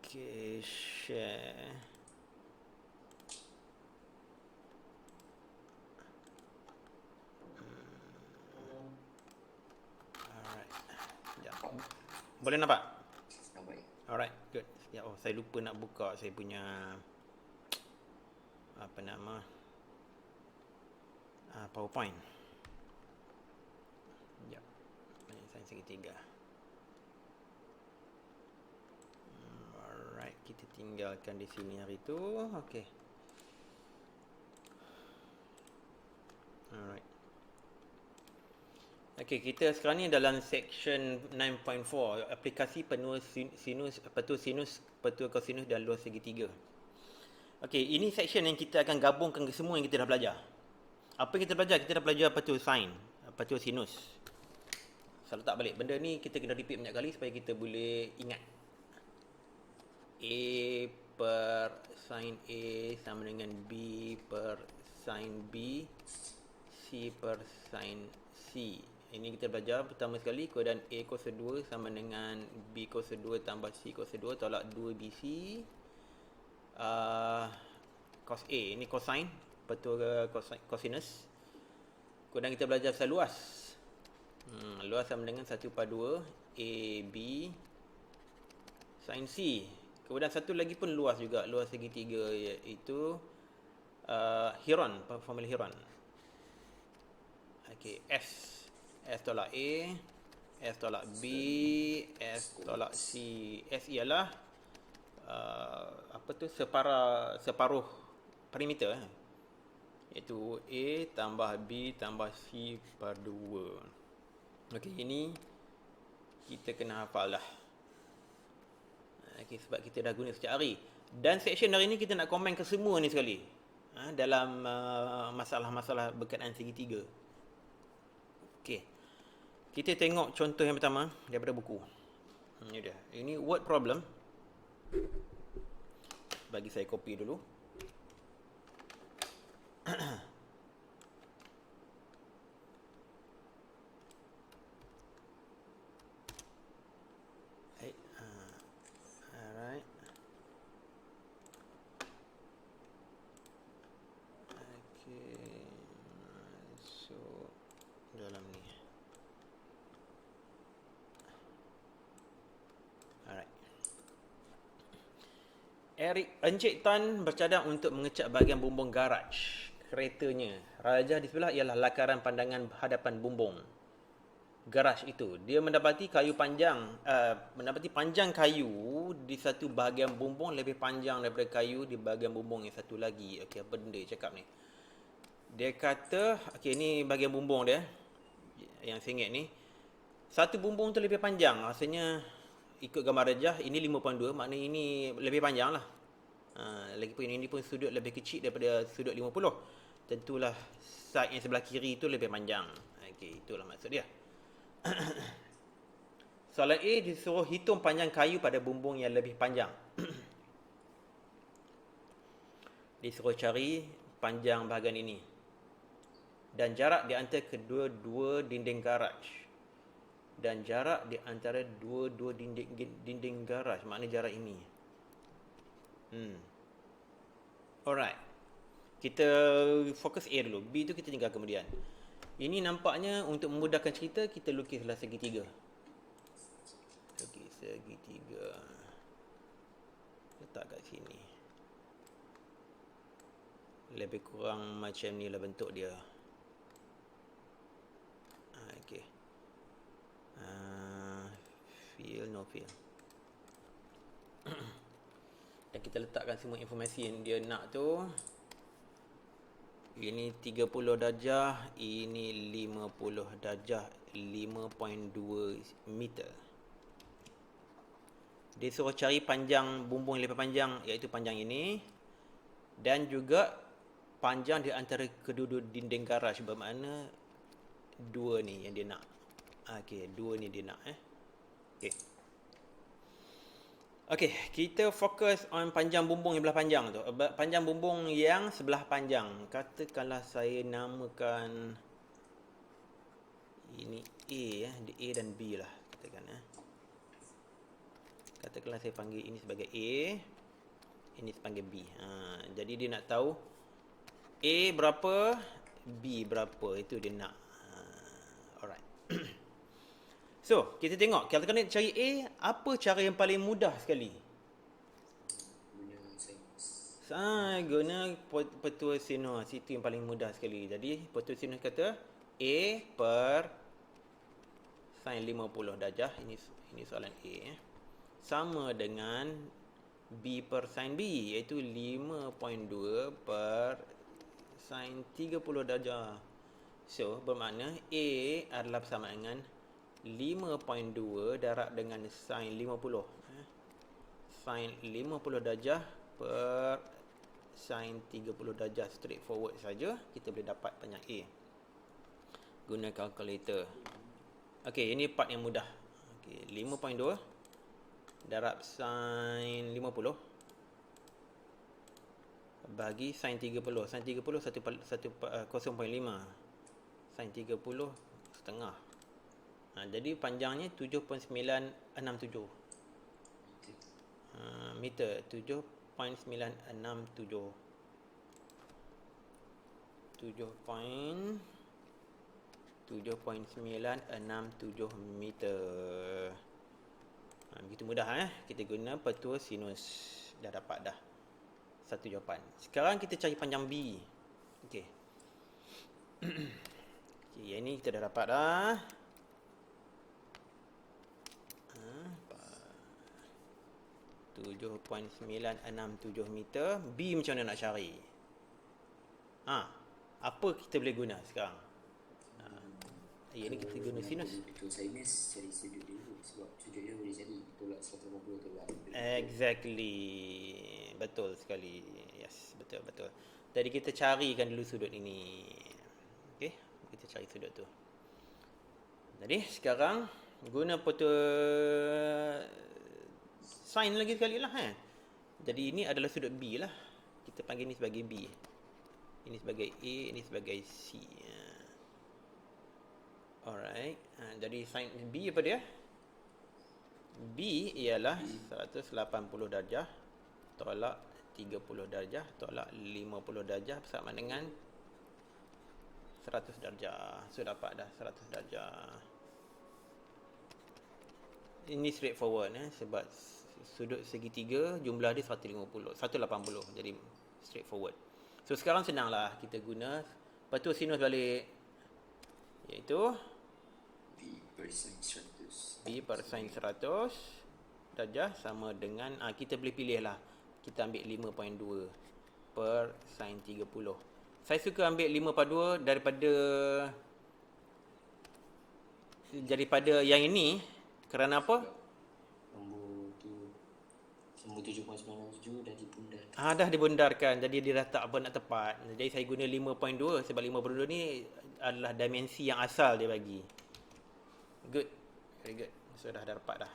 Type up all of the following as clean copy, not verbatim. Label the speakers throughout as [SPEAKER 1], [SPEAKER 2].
[SPEAKER 1] Okay, share. Alright. Sekejap. Boleh nampak?
[SPEAKER 2] Nampak.
[SPEAKER 1] Alright, good. Sekejap. Oh, saya lupa nak buka saya punya apa nama? PowerPoint. Sekejap. Saya segitiga. Alright, kita tinggalkan di sini hari tu. Okay. Alright. Okay, kita sekarang ni dalam section 9.4, aplikasi penuh sinus, petua kosinus dan luas segitiga. Okay, ini section yang kita akan gabungkan ke semua yang kita dah belajar. Apa yang kita belajar? Kita dah belajar petua sin, petua sinus. Saya letak balik. Benda ni kita kena repeat banyak kali supaya kita boleh ingat. A per sin A sama dengan B per sin B, C per sin C. Ini kita belajar pertama sekali keadaan A kuasa 2 sama dengan B kuasa 2 tambah C kuasa 2 tolak 2BC cos A. Ini cosine, petua cosinus. Kemudian kita belajar pasal luas. Luas sama dengan 1/2 AB sin C. Kemudian satu lagi pun luas juga, luas segitiga, iaitu Heron, formula Heron. Okey, S tolak A, S tolak B, S tolak C. S ialah separuh perimeter, iaitu A tambah B tambah C per 2. Okey, ini kita kena hafal dah. Okey, sebab kita dah guna setiap hari. Dan section hari ni kita nak komen ke semua ni sekali. Dalam masalah-masalah berkaitan segitiga. Okey. Kita tengok contoh yang pertama daripada buku. Ini dia. Ini word problem. Bagi saya copy dulu. Alright. Okay. So dalam ni. Alright. Encik Tan bercadang untuk mengecat bahagian bumbung garaj keretanya. Rajah di sebelah ialah lakaran pandangan hadapan bumbung garaj itu. Dia mendapati panjang kayu di satu bahagian bumbung lebih panjang daripada kayu di bahagian bumbung yang satu lagi. Okey, apa benda dia cakap ni? Dia kata, okey, ni bahagian bumbung dia yang saya ingat ni. Satu bumbung tu lebih panjang. Maksudnya ikut gambar rajah ini 5.2, maknanya ini lebih panjang lah. Lagipun ini pun sudut lebih kecil daripada sudut 50. Tentulah side yang sebelah kiri itu lebih panjang. Okey, itulah maksud dia. Soalan A disuruh hitung panjang kayu pada bumbung yang lebih panjang. Disuruh cari panjang bahagian ini dan jarak di antara kedua-dua dinding garaj. Dan jarak di antara dua dinding garaj, maknanya jarak ini. Alright. Kita fokus A dulu. B tu kita tinggal kemudian. Ini nampaknya untuk memudahkan cerita, kita lukislah segitiga. Lukis segitiga. Letak kat sini. Lebih kurang macam ni lah bentuk dia. Okay. Fill, no fill. Dan kita letakkan semua informasi yang dia nak tu. Ini 30 darjah, ini 50 darjah, 5.2 meter. Dia suruh cari panjang bumbung yang lebih panjang, iaitu panjang ini. Dan juga panjang di antara kedua dinding garaj, bermakna dua ni yang dia nak. Okey, dua ni dia nak. Okey. Okey, kita fokus on panjang bumbung yang belah panjang tu. Panjang bumbung yang sebelah panjang. Katakanlah saya namakan ini A, A dan B lah. Katakan Katakanlah saya panggil ini sebagai A, ini sebagai B. Jadi dia nak tahu A berapa, B berapa, itu dia nak. Alright. So, kita tengok, kalau nak cari A, apa cara yang paling mudah sekali? Guna petua sinus, itu yang paling mudah sekali. Jadi, petua sinus kata A per sin 50 darjah, ini soalan A, sama dengan B per sin B, iaitu 5.2 per sin 30 darjah. So, bermakna A adalah bersama dengan 5.2 darab dengan sin 50. Sin 50 darjah per sin 30 darjah, straightforward saja. Kita boleh dapat banyak A. Guna kalkulator. Okey, ini part yang mudah. Okey, 5.2 darab sin 50 bagi sin 30. Sin 30 0.5. Sin 30 setengah. Jadi panjangnya 7.967 meter. 7.967 meter. Begitu mudah kita guna petua sinus. Dah dapat dah satu jawapan. Sekarang kita cari panjang B. Okey. Yang ni kita dah dapat dah. 7.967 meter. B macam mana nak cari? Apa kita boleh guna sekarang? Yang ni kita guna sinus.
[SPEAKER 2] Sinus cari sudut dulu, sebab sudut dia boleh jadi tolak 180 tolak.
[SPEAKER 1] Exactly. Betul sekali. Yes, betul. Jadi kita carikan dulu sudut ini. Okey, kita cari sudut tu. Jadi sekarang guna petua sin lagi sekali lah. Jadi ini adalah sudut B lah. Kita panggil ini sebagai B. Ini sebagai A, ini sebagai C. Alright. Jadi sin B apa dia? B ialah 180 darjah tolak 30 darjah tolak 50 darjah bersama dengan 100 darjah. So dapat dah 100 darjah. Ini straightforward sebab sudut segitiga jumlah dia 180. Jadi straightforward. So sekarang senanglah kita guna petua sinus balik, iaitu
[SPEAKER 2] B per sin 100.
[SPEAKER 1] B per sin 100 darjah sama dengan kita boleh pilih lah. Kita ambil 5.2 per sin 30. Saya suka ambil 5/2 daripada yang ini. Kerana apa?
[SPEAKER 2] Nombor 7.97 dah dibundarkan.
[SPEAKER 1] Dah dibundarkan. Jadi dia dah tak apa nak tepat. Jadi saya guna 5.2 sebab 5/2 ni adalah dimensi yang asal dia bagi. Good. Very good. So dah dapat dah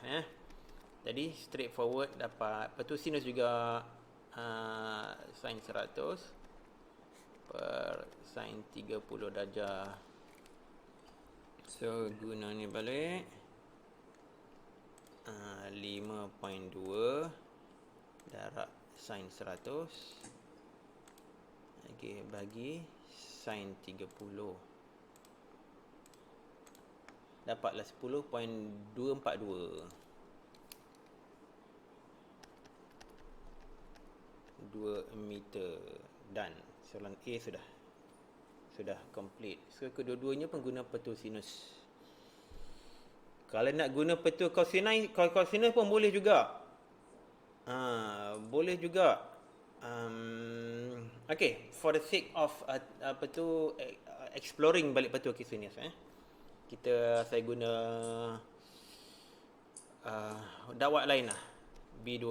[SPEAKER 1] Jadi straightforward dapat. Lepas tu sinus juga sin 100 per sin 30 darjah. So guna ni balik. 5.2 darab sin 100 bagi sin 30. Dapatlah 10.242 meter. Dan soalan A sudah complete. So kedua-duanya pengguna petua sinus. Kalau nak guna petua cosinus pun boleh juga. Boleh juga. Okay, for the sake of exploring balik petua cosinus, saya guna dakwah lain lah. B2.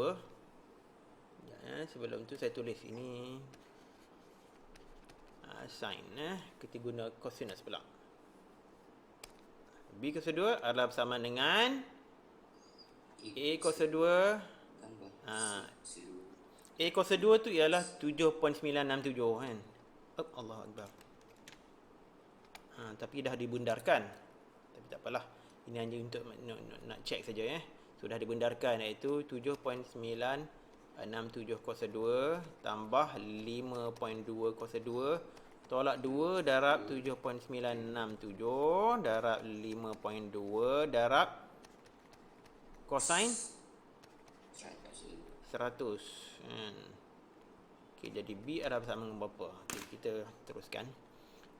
[SPEAKER 1] Sebelum tu saya tulis ini sin. Kita guna cosinus pula. B kuasa 2 adalah bersama dengan A kuasa 2. A kuasa 2 tu ialah 7.967 kan. Allah Akbar. Tapi dah dibundarkan. Tapi tak apalah. Ini hanya untuk nak check saja sudah dibendarkan, iaitu 7.96702 tambah 5.202 tolak 2 darab 7.967 darab 5.2 darab cosine 100. Okey, jadi B adalah sama dengan berapa? Okey, kita teruskan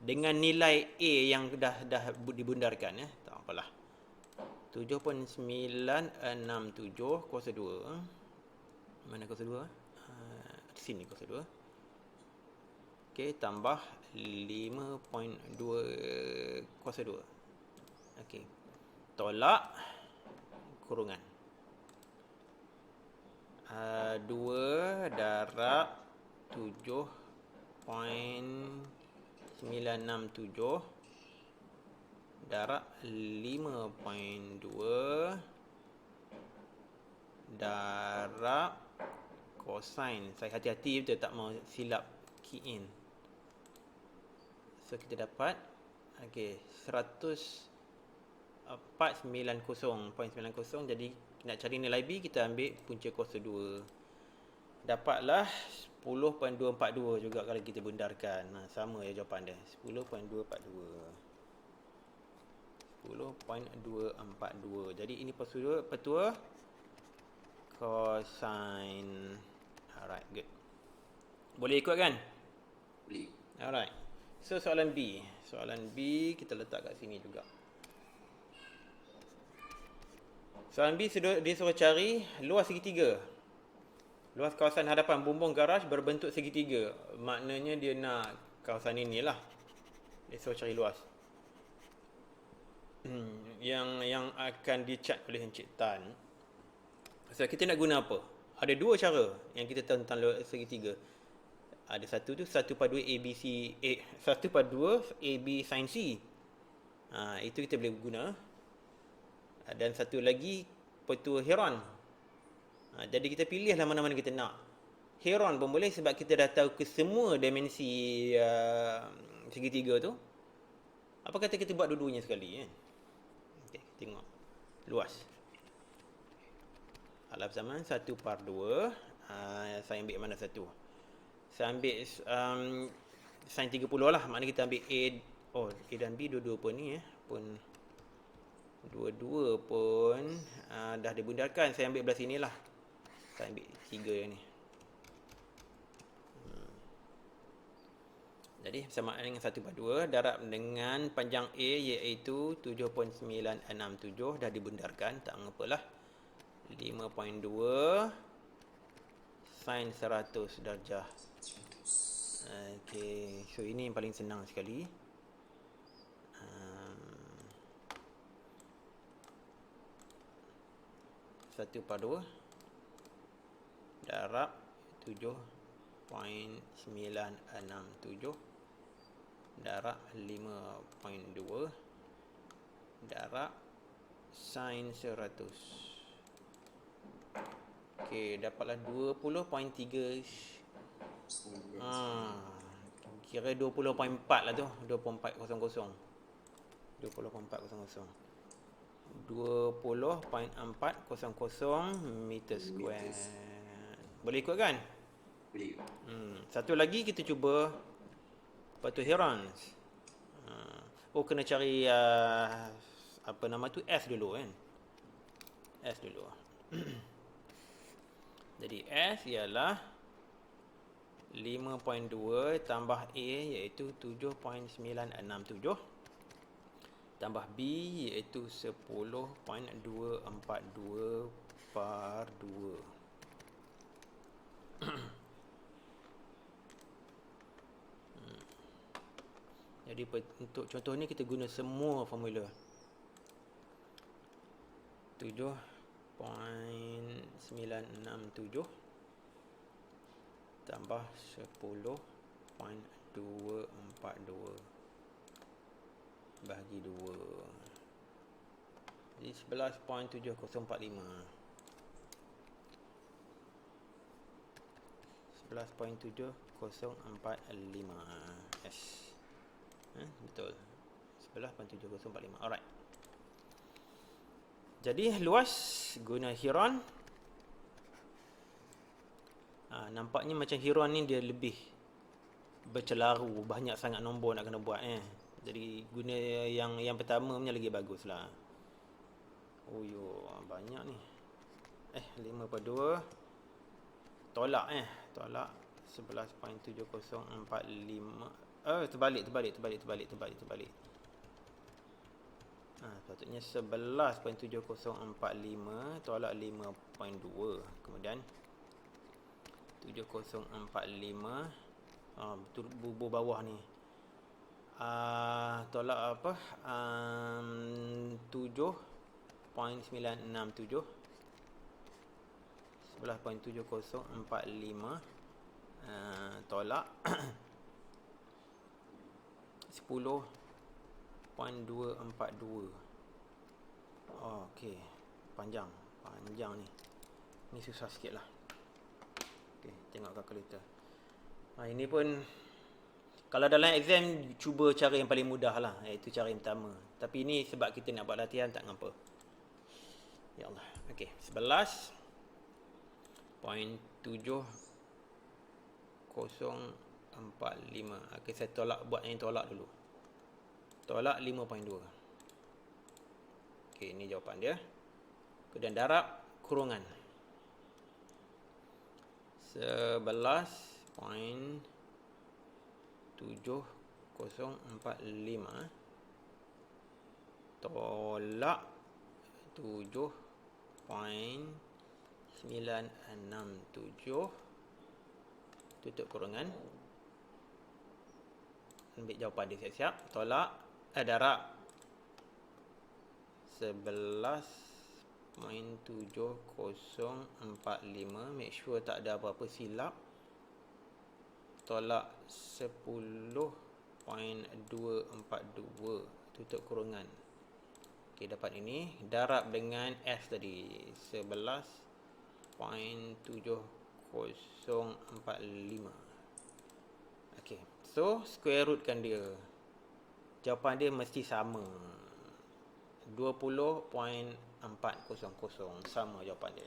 [SPEAKER 1] dengan nilai A yang dah dibundarkan, ya. Tak apalah. 7.967 kuasa 2. Mana kuasa 2? Di sini kuasa 2. Okey, tambah 5.2 kuasa 2. Okey. Tolak kurungan. 2 darab 7.967 darab 5.2 darab cosine. Saya hati-hati betul, tak mau silap key in. So kita dapat okey 490.90. Jadi nak cari nilai B, kita ambil punca kuasa 2. Dapatlah 10.242 juga kalau kita bendarkan. Sama je jawapan dia. 10.242. Jadi ini petua cosine. Alright, good. Boleh ikut kan?
[SPEAKER 2] Boleh.
[SPEAKER 1] Alright. So soalan B. Soalan B kita letak kat sini juga. Soalan B dia suruh cari luas segitiga. Luas kawasan hadapan bumbung garaj berbentuk segitiga. Maknanya dia nak kawasan inilah. Dia suruh cari luas. Yang akan dicat oleh Encik Tan. So kita nak guna apa? Ada dua cara yang kita tahu tentang luas segitiga. Ada satu tu 1/2 ABC 1/2 AB sin C. Itu kita boleh guna. Dan satu lagi petua Heron. Jadi kita pilihlah mana-mana kita nak. Heron pun boleh sebab kita dah tahu ke semua dimensi segitiga tu. Apa kata kita buat dua-duanya sekali, kan? Okey, tengok. Luas. Alat bersamaan 1/2. Saya ambil mana satu? Saya ambil sin 30 lah. Maknanya kita ambil A. A dan B dua-dua pun ni, pun dua-dua pun dah dibundarkan. Saya ambil belah sini lah. Saya ambil 3 yang ni. Jadi bersamaan dengan 1/2 darab dengan panjang A iaitu 7.967 dah dibundarkan. Tak mengapalah. 5.2 sin 100 darjah. Okey, so ini yang paling senang sekali. 1/2 darab 7.967 darab 5.2 darab sin 100. Okey, dapatlah 20.3. Kira 20.4 lah tu. 20.400. 20.400 meter square. Boleh ikut kan?
[SPEAKER 2] Boleh.
[SPEAKER 1] Satu lagi kita cuba petua Heron. Kena cari apa nama tu, S dulu kan. S dulu. Jadi S ialah 5.2 tambah A iaitu 7.967 tambah B iaitu 10.242 par 2. Jadi untuk contoh ni kita guna semua formula. 7.967 tambah 10.242 bahagi 2. Jadi 11.7045. 11.7045. Yes. Betul. 11.7045. Alright. Jadi luas guna Heron. Nampaknya macam Heron ni dia lebih bercelaru, banyak sangat nombor nak kena buat Jadi guna yang pertama punya lagi bagus lah. Oh yo, banyak ni. 5/2 tolak tolak 11.7045. Terbalik. Patutnya 11.7045 tolak 5.2. Kemudian 7045 betul bubur bawah ni. Tolak apa? 7.967 11.7045 tolak 10.242. Okey, panjang ni. Ni susah sikit lah. Okey, tengok kalkulator. Ini pun kalau dalam exam cuba cara yang paling mudah lah, iaitu cara yang pertama. Tapi ini sebab kita nak buat latihan tak ngapa. Ya Allah. Okey, 11.7045. Okey, saya buat yang tolak dulu. Tolak 5.2. Okey, ini jawapan dia. Kemudian darab kurungan 11.7045 tolak 7.967 tutup kurungan. Ambil jawapan dia siap-siap. Tolak darab 11.7045. Make sure tak ada apa-apa silap. Tolak 10.242 tutup kurungan. Okey, dapat ini. Darab dengan S tadi 11.7045. Okey, so square root kan dia. Jawapan dia mesti sama. 20.400 sama jawapan dia.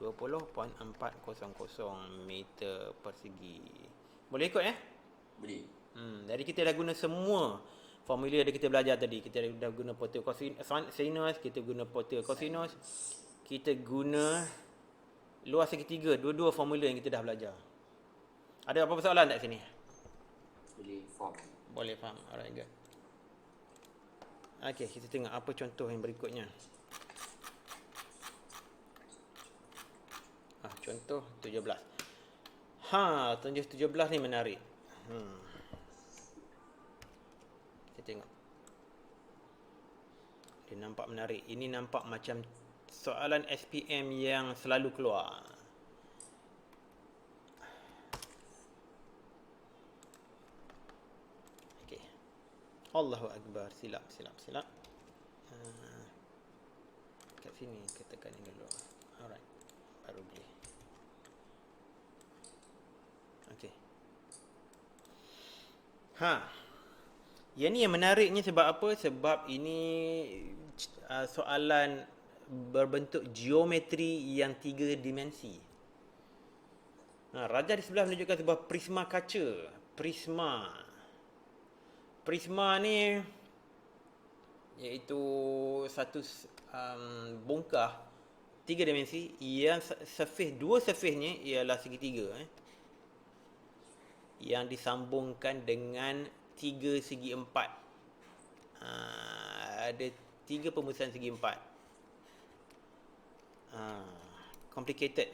[SPEAKER 1] 20.400 meter persegi. Boleh ikut
[SPEAKER 2] Boleh.
[SPEAKER 1] Jadi kita dah guna semua formula yang kita belajar tadi. Kita dah guna portal sinus, kita guna portal cosinus, kita guna luas segitiga. Dua-dua formula yang kita dah belajar. Ada apa-apa soalan tak sini? Boleh faham. Alright, good. Okey, kita tengok apa contoh yang berikutnya. Contoh 17. Contoh 17 ni menarik. Kita tengok. Dia nampak menarik. Ini nampak macam soalan SPM yang selalu keluar. Okey. Allahu Akbar. Silap. Kat sini kita tekan ini dulu. Alright. Baru boleh. Okey. Yang ni yang menariknya sebab apa? Sebab ini soalan berbentuk geometri yang 3 dimensi. Raja di sebelah menunjukkan sebuah prisma kaca. Prisma ni iaitu satu bongkah 3 dimensi yang dua surface-nya ialah segitiga yang disambungkan dengan 3 segi 4. Ada 3 pembusuhan segi 4. Complicated.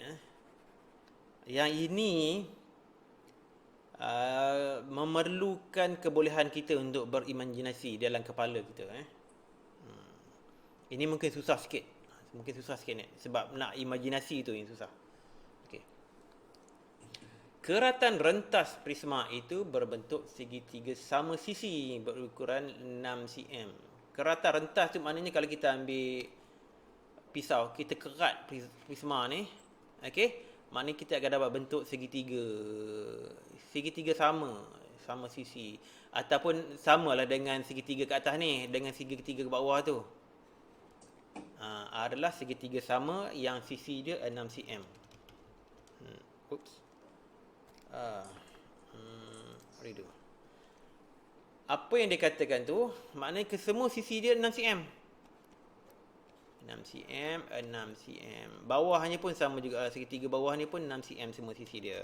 [SPEAKER 1] Yang ini memerlukan kebolehan kita untuk berimajinasi dalam kepala kita. Ini mungkin susah sikit. Sebab nak imajinasi tu yang susah. Okey. Keratan rentas prisma itu berbentuk segitiga sama sisi berukuran 6 cm. Keratan rentas tu maknanya kalau kita ambil pisau, kita kerat prisma ni, okey, maknanya kita akan dapat bentuk segitiga sama sama sisi. Ataupun samalah dengan segitiga ke atas ni, dengan segitiga ke bawah tu. Adalah segitiga sama yang sisi dia 6 cm. Oops. Redo. Apa yang dia katakan tu, maknanya kesemua sisi dia 6 cm. 6 cm, 6 cm. Bawahnya pun sama juga, segitiga bawah ni pun 6 cm semua sisi dia.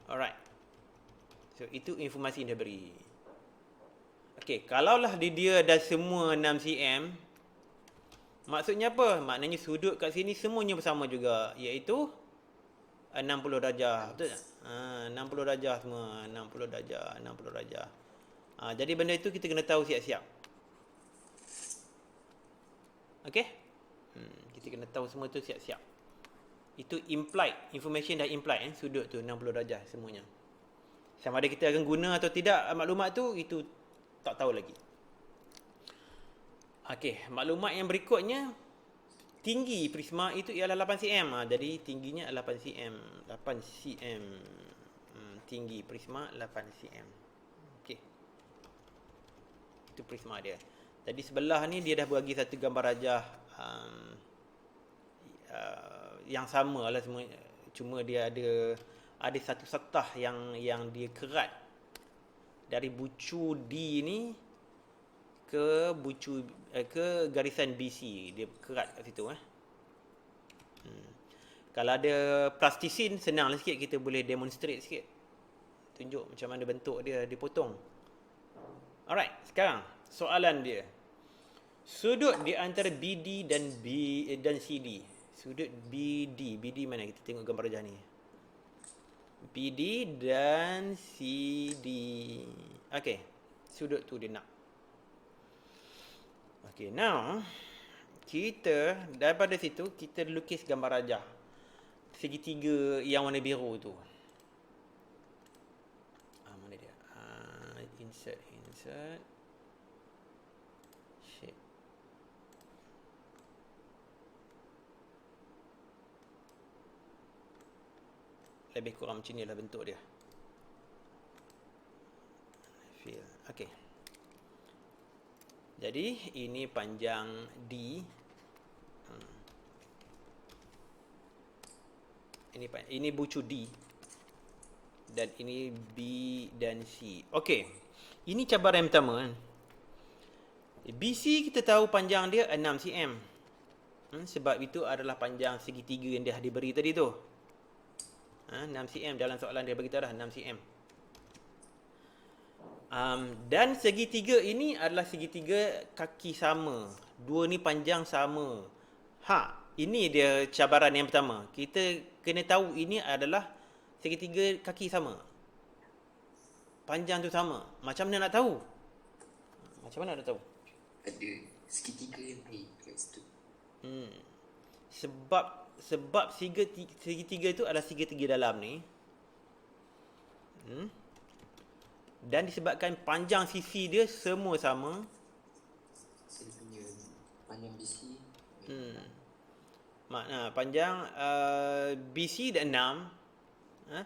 [SPEAKER 1] Alright. So, itu informasi yang dia beri. Okey, kalaulah dia dah semua 6 cm, maksudnya apa? Maknanya sudut kat sini semuanya bersama juga, iaitu 60 darjah. Betul tak? 60 darjah semua. 60 darjah, 60 darjah. Jadi benda itu kita kena tahu siap-siap. Okey? Kita kena tahu semua tu siap-siap. Itu implied. Information dah implied. Sudut tu 60 darjah semuanya. Sama ada kita akan guna atau tidak maklumat tu, itu tak tahu lagi. Okey, maklumat yang berikutnya, tinggi prisma itu ialah 8 cm. Jadi tingginya 8 cm. 8 cm. Tinggi prisma 8 cm. Okey. Itu prisma dia. Jadi sebelah ni dia dah bagi satu gambar rajah yang sama lah semua. Cuma dia ada satu setah yang dia kerat dari bucu D ni ke ke garisan BC. Dia kerat kat situ. Kalau ada plastisin, senang lah sikit, kita boleh demonstrate sikit, tunjuk macam mana bentuk dia dipotong. Alright, sekarang soalan dia, sudut di antara BD dan CD. Sudut BD mana? Kita tengok gambar rajah ni. BD dan CD. Okey, sudut tu dia nak. Okay, now kita daripada situ kita lukis gambar rajah segitiga yang warna biru tu. Mana dia? Insert shape. Lebih kurang macam ni lah bentuk dia. Fill. Okay. Jadi ini panjang D. Ini bucu D. Dan ini B dan C. Okey. Ini cabaran yang pertama. BC kita tahu panjang dia 6 cm. Sebab itu adalah panjang segitiga yang dia diberi tadi tu. 6 cm dalam soalan dia beritahu dah 6 cm. Dan segitiga ini adalah segitiga kaki sama. Dua ni panjang sama. Ini dia cabaran yang pertama. Kita kena tahu ini adalah segitiga kaki sama. Panjang tu sama. Macam mana nak tahu? Macam mana nak tahu?
[SPEAKER 2] Ada segitiga yang lain kat situ.
[SPEAKER 1] Sebab segitiga tu adalah segitiga dalam ni. Dan disebabkan panjang sisi dia semua sama.
[SPEAKER 2] Saya punya panjang BC.
[SPEAKER 1] Panjang BC dan 6.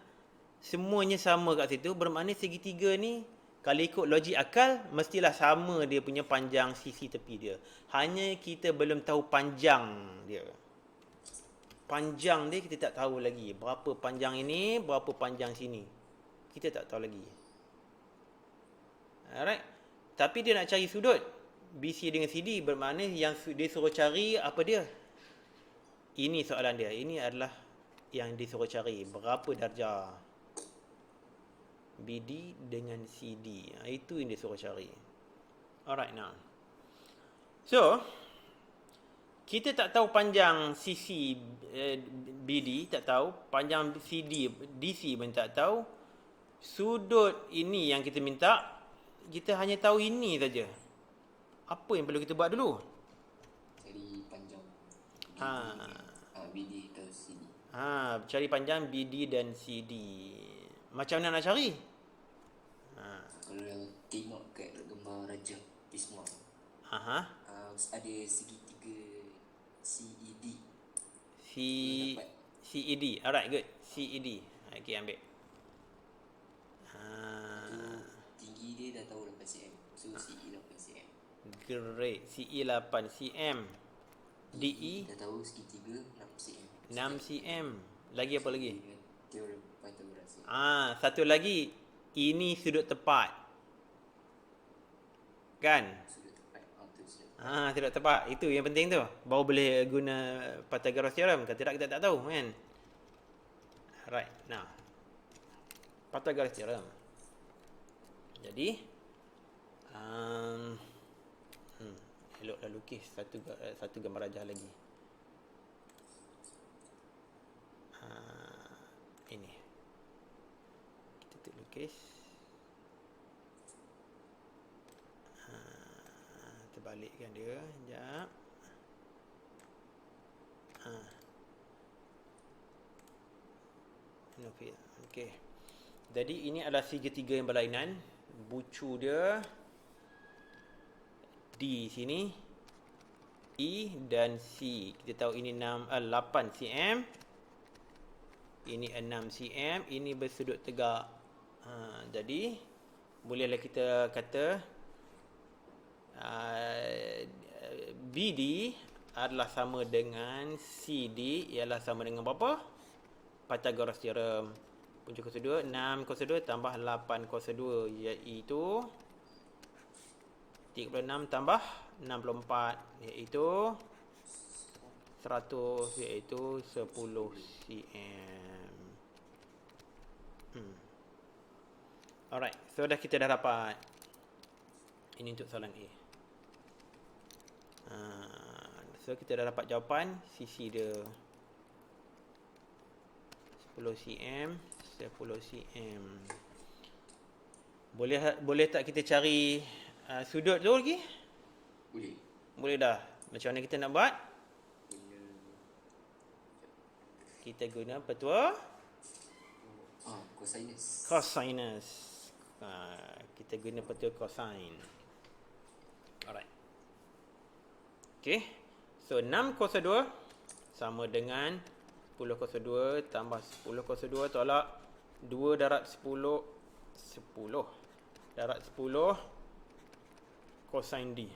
[SPEAKER 1] Semuanya sama kat situ. Bermakna segitiga ni, kalau ikut logik akal, mestilah sama dia punya panjang sisi tepi dia. Hanya kita belum tahu panjang dia. Panjang dia kita tak tahu lagi. Berapa panjang ini, berapa panjang sini. Kita tak tahu lagi. Alright. Tapi dia nak cari sudut BC dengan CD, bermakna yang dia suruh cari apa dia? Ini soalan dia. Ini adalah yang dia suruh cari. Berapa darjah BD dengan CD. Itu yang dia suruh cari. Alright now. So, kita tak tahu panjang CC BD, tak tahu. Panjang CD, DC pun tak tahu. Sudut ini yang kita minta, kita hanya tahu ini saja. Apa yang perlu kita buat dulu?
[SPEAKER 2] Cari panjang BD atau CD.
[SPEAKER 1] Cari panjang BD dan CD. Macam mana nak cari?
[SPEAKER 2] Kalau tengok kat gambar rajah prisma, ada segitiga CED.
[SPEAKER 1] CED. Alright, good. CED. Okay, ambil. Great. CE 8 cm. DE
[SPEAKER 2] Kita tahu segitiga 6 cm.
[SPEAKER 1] 6 cm. Lagi apa lagi?
[SPEAKER 2] Dengan teorem Pythagoras.
[SPEAKER 1] Satu lagi. Ini sudut tepat. Kan?
[SPEAKER 2] Sudut tepat. Tu sudut.
[SPEAKER 1] Sudut tepat. Itu yang penting tu. Baru boleh guna Pythagoras theorem. Kalau tidak kita tak tahu kan. Right. Now. Pythagoras theorem. Jadi eloklah lukis satu gambar rajah lagi. Ini. Kita tuk lukis. Terbalikkan dia. Sekejap. Okey. Jadi ini adalah segitiga yang berlainan. Bucu dia di sini, E dan C. Kita tahu ini 8 cm. Ini 6 cm. Ini bersudut tegak. Jadi bolehlah kita kata BD adalah sama dengan CD ialah sama dengan berapa? Pythagoras theorem. Punca kuasa 2, 6 kuasa 2 tambah 8 kuasa 2 iaitu 36 tambah 64 iaitu 100 iaitu 10 cm. Alright, so kita dah dapat. Ini untuk soalan A. So kita dah dapat jawapan. Sisi dia 10 cm, 10 cm. Boleh tak kita cari sudut tu lagi?
[SPEAKER 2] Boleh.
[SPEAKER 1] Boleh dah. Macam mana kita nak buat? Kita guna petua
[SPEAKER 2] Cosinus.
[SPEAKER 1] cosinus. Kita guna petua cosine. Alright. Okay. So 6 kuasa 2 sama dengan 10 kuasa 2 tambah 10 kuasa 2 tolak 2 darab 10 darab 10 cosine D.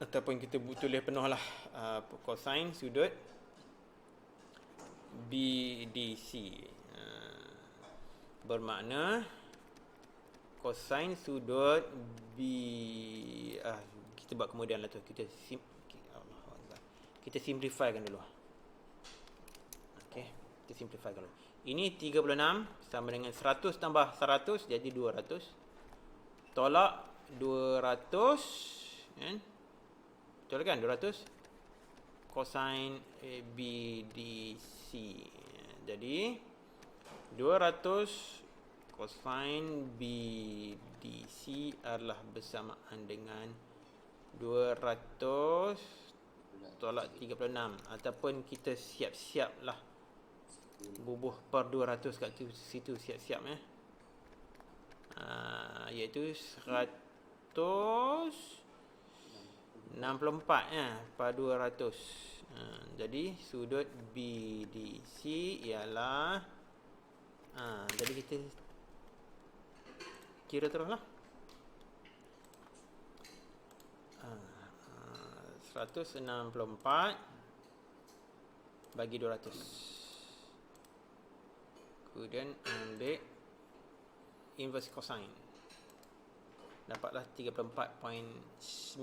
[SPEAKER 1] Ataupun kita tulis penuh lah cosine sudut BDC. Bermakna cosine sudut kita buat kemudian lah tu. Kita simplifykan dulu. Okey, kita simplifykan dulu. Ini 36 sama dengan 100 tambah 100 jadi 200. Tolak 200 kan? Betul kan 200 cosine BDC. Jadi 200 cosine BDC adalah bersamaan dengan 200 tolak 36 ataupun kita siap-siap lah bubuh per 200 kat situ siap-siap iaitu 164 per 200. Jadi sudut BDC ialah jadi kita kira teruslah 164 bagi 200. Kemudian ambil inverse cosine. Dapatlah 34.915.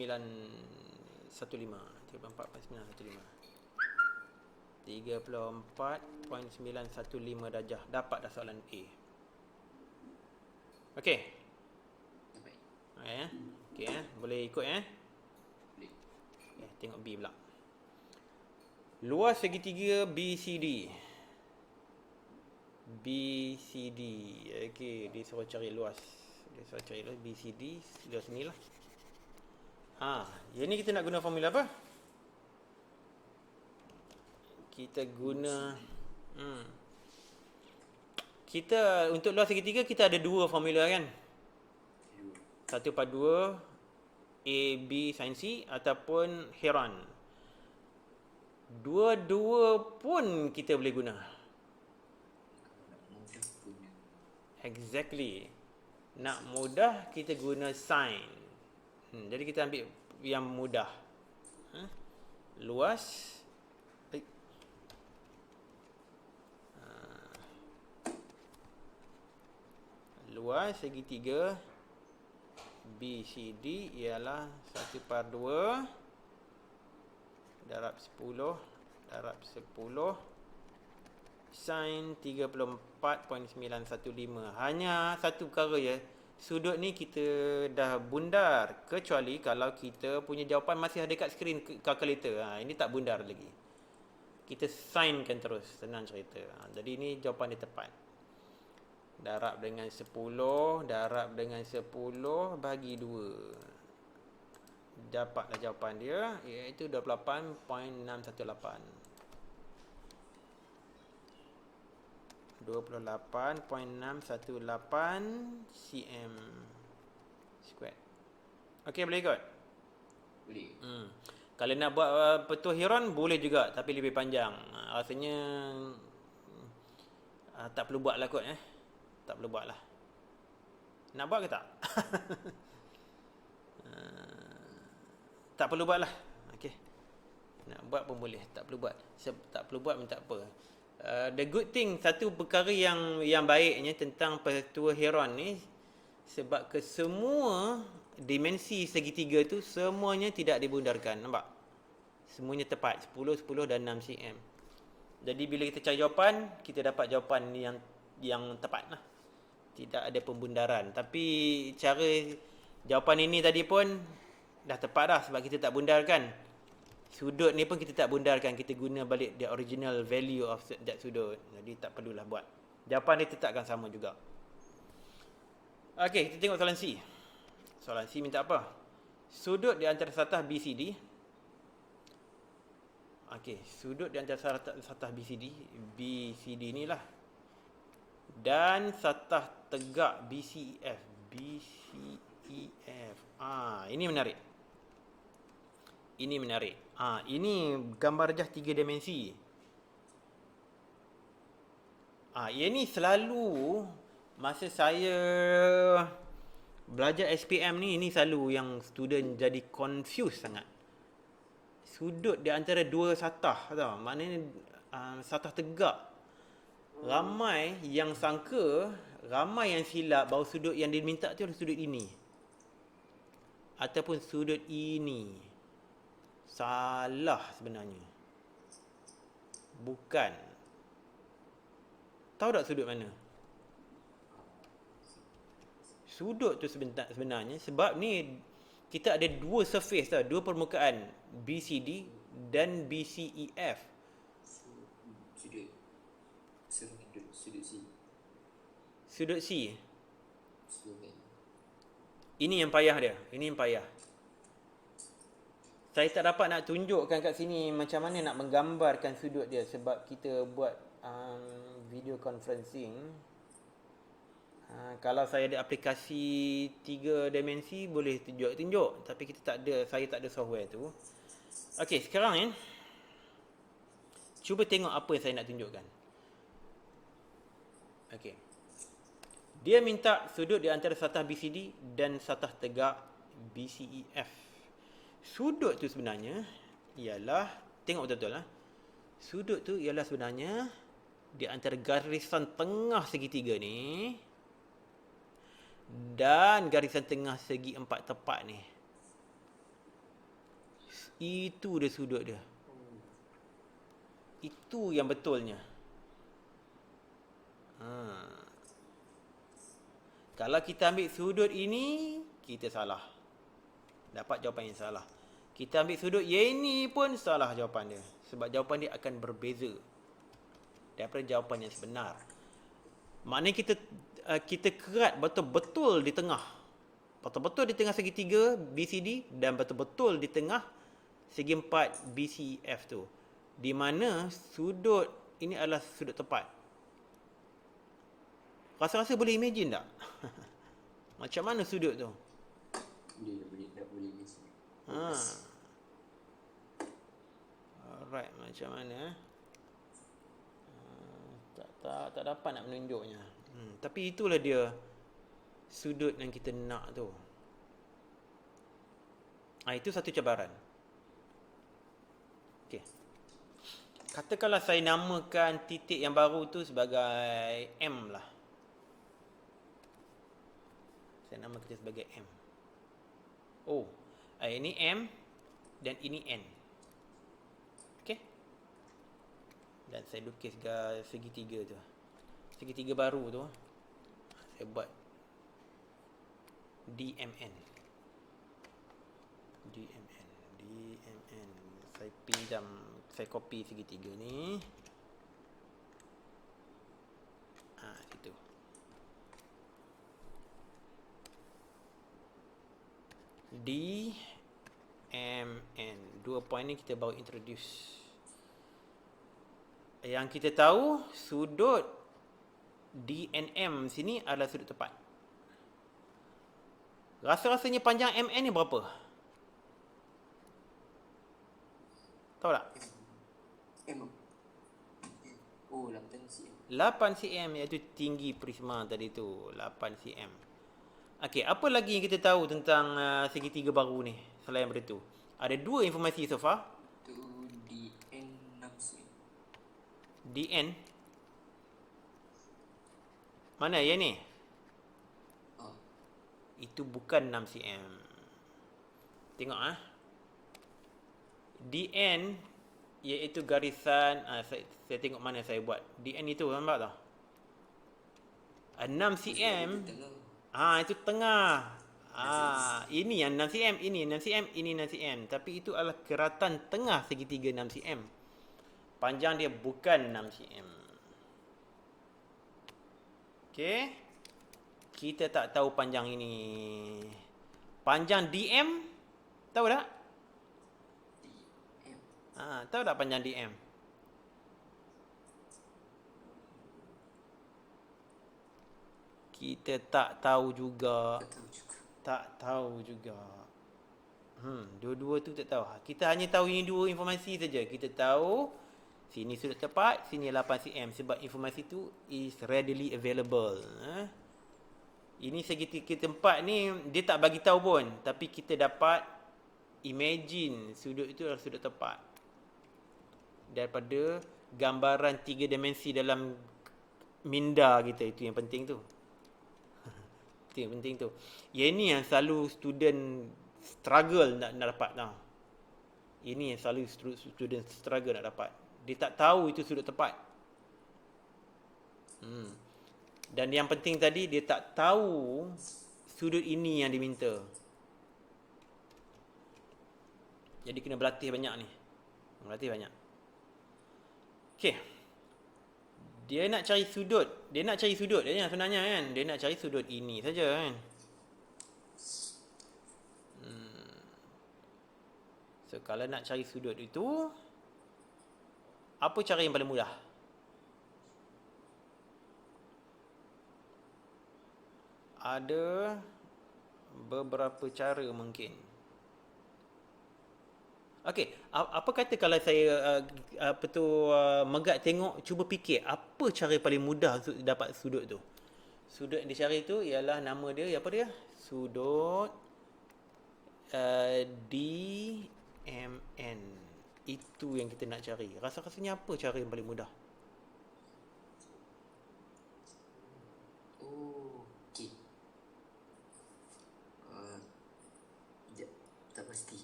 [SPEAKER 1] 34.915 darjah. Dapat dah soalan A. Okey. Okey boleh ikut
[SPEAKER 2] Boleh.
[SPEAKER 1] Tengok B pula. Luas segitiga BCD. Okey, dia suruh cari luas. BCD luas ni lah. Yang ni kita nak guna formula apa? Kita guna kita untuk luas segitiga kita ada dua formula kan? 1/2 AB sin C ataupun heran. Dua-dua pun kita boleh guna. Exactly. Nak mudah kita guna sin. Jadi kita ambil yang mudah. Luas. Luas segitiga BCD ialah 1/2 darab 10 darab 10 sin 34.915. Hanya satu perkara ya. Sudut ni kita dah bundar, kecuali kalau kita punya jawapan masih ada kat skrin kalkulator. Ini tak bundar lagi. Kita signkan terus, senang cerita. Jadi ini jawapan dia tepat. Darab dengan 10, darab dengan 10 bagi 2. Dapatlah jawapan dia, iaitu 28.618. 28.618 cm squared. Okey, boleh ikut?
[SPEAKER 2] Boleh.
[SPEAKER 1] Kalau nak buat petua Heron boleh juga, tapi lebih panjang. Rasanya tak perlu buat lah kot. Tak perlu buat lah. Nak buat ke tak? Tak perlu buat lah. Okey. Nak buat pun boleh, tak perlu buat. Tak perlu buat pun tak apa. The good thing, satu perkara yang baiknya tentang petua Heron ni, sebab ke semua dimensi segitiga tu semuanya tidak dibundarkan. Nampak? Semuanya tepat, 10, 10 dan 6 cm. Jadi bila kita cari jawapan, kita dapat jawapan yang tepat lah. Tidak ada pembundaran. Tapi cara jawapan ini tadi pun dah tepat dah, sebab kita tak bundarkan. Sudut ni pun kita tak bundarkan, kita guna balik the original value of that sudut. Jadi tak perlulah buat. Jawapan dia tetap akan sama juga. Okey, kita tengok soalan C. Soalan C minta apa? Sudut di antara satah BCD. Okey, sudut di antara satah BCD ni lah. Dan satah tegak BCEF. Ini menarik. Ini menarik. Ini gambar rajah 3 dimensi. Ini selalu masa saya belajar SPM ni, ini selalu yang student jadi confused sangat. Sudut di antara dua satah tau. Maknanya satah tegak. Ramai yang sangka, ramai yang silap bahawa sudut yang diminta tu adalah sudut ini. Ataupun sudut ini. Salah sebenarnya. Bukan. Tahu tak sudut mana? Sudut tu sebenarnya, sebab ni kita ada dua surface tau, dua permukaan, BCD dan BCEF.
[SPEAKER 2] Sudut C.
[SPEAKER 1] Sudut C.
[SPEAKER 2] Sudut.
[SPEAKER 1] Ini yang payah dia. Ini yang payah. Saya tak dapat nak tunjukkan kat sini macam mana nak menggambarkan sudut dia, sebab kita buat video conferencing. Kalau saya ada aplikasi 3 dimensi boleh tunjuk, tapi kita tak ada, saya tak ada software tu. Okey, sekarang cuba tengok apa yang saya nak tunjukkan. Okey. Dia minta sudut di antara satah BCD dan satah tegak BCEF. Sudut tu sebenarnya ialah, tengok betul-betul lah. Sudut tu ialah sebenarnya di antara garisan tengah segitiga ni dan garisan tengah segi empat tepat ni. Itu dia sudut dia. Itu yang betulnya. Kalau kita ambil sudut ini, kita salah. Dapat jawapan yang salah. Kita ambil sudut yang ini pun salah jawapan dia. Sebab jawapan dia akan berbeza daripada jawapan yang sebenar. Maknanya kita kerat betul-betul di tengah. Betul-betul di tengah segitiga BCD dan betul-betul di tengah segi empat BCEF tu. Di mana sudut ini adalah sudut tepat. Rasa-rasa boleh imagine tak? Macam mana sudut tu?
[SPEAKER 2] Boleh mesti.
[SPEAKER 1] Alright, macam mana? Tak dapat nak menunjuknya. Tapi itulah dia sudut yang kita nak tu. Itu satu cabaran. Okey. Katakanlah saya namakan titik yang baru tu sebagai M lah. Saya namakan dia sebagai M. Ini M dan ini N. Okey. Dan saya lukis segitiga tu. Segitiga baru tu. Saya buat DMN. Saya pinjam, saya copy segitiga ni. Situ. DMN. Dua point ni kita baru introduce. Yang kita tahu sudut DNM sini adalah sudut tepat. Rasa-rasanya panjang MN ni berapa? Tahu tak?
[SPEAKER 2] 8 cm.
[SPEAKER 1] 8 cm iaitu tinggi prisma tadi tu. 8 cm. Okey, apa lagi yang kita tahu tentang segitiga baru ni selain daripada tu? Ada dua informasi so far.
[SPEAKER 2] Itu DN 6 cm.
[SPEAKER 1] DN. Mana yang ni? Itu bukan 6 cm. Tengok DN iaitu garisan saya tengok mana saya buat. DN itu nampak tak? 6 cm. Itu tengah. Ini yang 6 cm, ini 6 cm, ini 6 cm. Tapi itu adalah keratan tengah segitiga 6 cm. Panjang dia bukan 6 cm. Okey. Kita tak tahu panjang ini. Panjang DM, tahu tak? Tahu tak panjang DM? Kita tak tahu juga. Dua-dua tu tak tahu. Kita hanya tahu ini dua informasi saja. Kita tahu sini sudut tepat, sini 8 cm sebab informasi tu is readily available. Ini segitiga tempat ni dia tak bagi tahu pun, tapi kita dapat imagine sudut itu adalah sudut tepat daripada gambaran 3 dimensi dalam minda kita. Itu yang penting tu. Itu yang penting tu. Yang ni yang selalu student struggle nak dapat tau. Ini yang selalu student struggle nak dapat. Dia tak tahu itu sudut tepat. Dan yang penting tadi, dia tak tahu sudut ini yang diminta. Jadi kena berlatih banyak ni. Berlatih banyak. Okey. Dia nak cari sudut. Dia sebenarnya kan. Dia nak cari sudut ini saja kan. So kalau nak cari sudut itu, apa cara yang paling mudah? Ada beberapa cara mungkin. Okey, apa kata kalau saya megak tengok, cuba fikir apa cara paling mudah untuk dapat sudut tu. Sudut yang dicari tu ialah nama dia, apa dia? Sudut DMN. Itu yang kita nak cari. Rasa-rasanya apa cara yang paling mudah?
[SPEAKER 2] Tak pasti.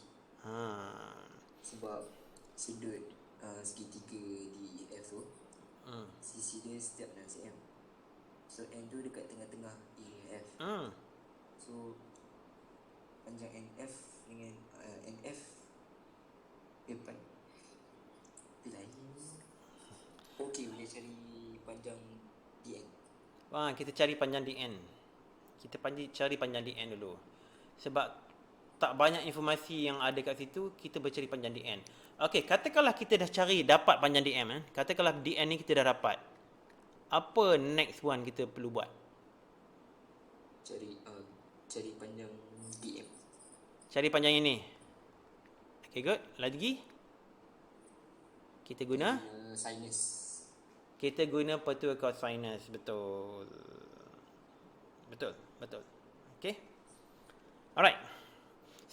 [SPEAKER 2] Sebab sudut segitiga di F tu, sisi dia setiap 6 cm. So N tu dekat tengah-tengah EF. So panjang NF dengan NF depan tu lain. Okey, boleh cari panjang DN.
[SPEAKER 1] Kita cari panjang DN. Kita cari panjang DN dulu. Sebab tak banyak informasi yang ada kat situ, kita bercari panjang DN. Okey, katakanlah kita dah dapat panjang DM. Katakanlah DN ni kita dah dapat. Apa next one kita perlu buat?
[SPEAKER 2] Cari panjang DM.
[SPEAKER 1] Cari panjang ini. Okay, good. Lagi? Kita guna?
[SPEAKER 2] Sinus.
[SPEAKER 1] Kita guna petua cosinus. Betul. Okay. Alright.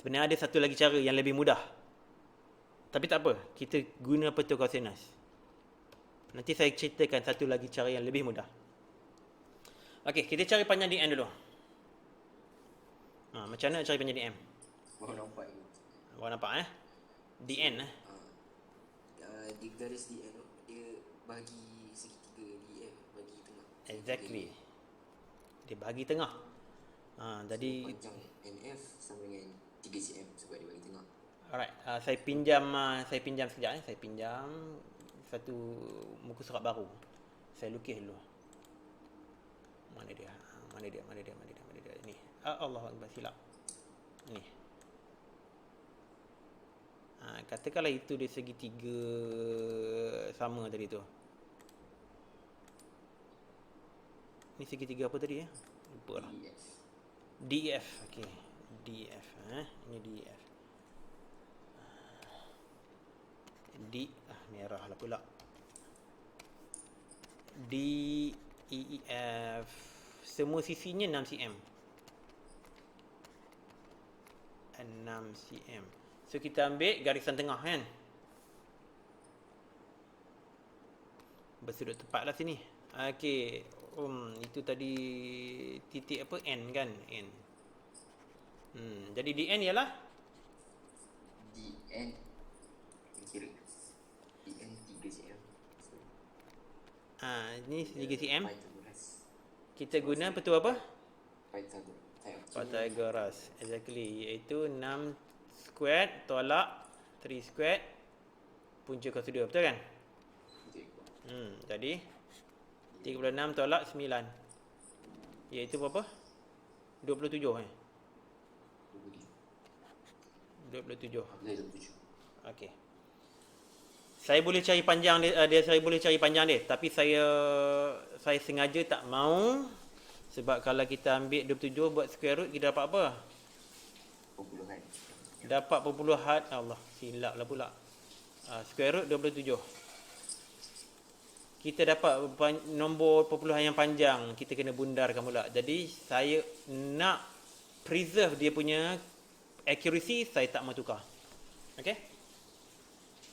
[SPEAKER 1] Sebenarnya ada satu lagi cara yang lebih mudah. Tapi tak apa, kita guna petua kosinus. Nanti saya ceritakan satu lagi cara yang lebih mudah. Okey, kita cari panjang dm dulu. Macam mana cari panjang dm?
[SPEAKER 2] Baru nampak ni.
[SPEAKER 1] Awak nampak dn
[SPEAKER 2] Di garis DN tu, dia bagi segitiga DF, bagi tengah.
[SPEAKER 1] Exactly. Dia bagi tengah. Jadi
[SPEAKER 2] Panjang NF sama dengan 3 cm sebab dia bagi tengah.
[SPEAKER 1] alright, saya pinjam sekejap Saya pinjam satu muka surat baru. Saya lukis dulu. Mana dia? Ni. Allah Akbar, silap. Ni. Katakanlah itu dia segitiga sama tadi tu. Ni segitiga apa tadi Lupa lah.
[SPEAKER 2] DF.
[SPEAKER 1] DF. Okey. DF. Ini DF. Merah lah pula. DEF. Semua sisinya 6 cm. 6 cm. So kita ambil garisan tengah kan. Bersudut tepat lah sini. Okey. Itu tadi titik apa? N kan? N. Jadi DN ialah
[SPEAKER 2] DN kira DN 3 cm.
[SPEAKER 1] Ni 3 cm.
[SPEAKER 2] Pythagoras.
[SPEAKER 1] Kita guna petua apa?
[SPEAKER 2] Pythagoras.
[SPEAKER 1] Pythagoras. Exactly. Iaitu 6 squared tolak 3 squared punca kuasa 2. Betul kan? Jadi 36 tolak 9. Iaitu berapa? 27 27. Okey. Saya boleh cari panjang dia, tapi saya sengaja tak mau, sebab kalau kita ambil 27 buat square root, kita dapat apa?
[SPEAKER 2] Perpuluhan.
[SPEAKER 1] Dapat perpuluhan. Allah, silap lah pula. Square root 27. Kita dapat nombor perpuluhan yang panjang, kita kena bundarkan pula. Jadi saya nak preserve dia punya accuracy, saya tak mau tukar. Okey?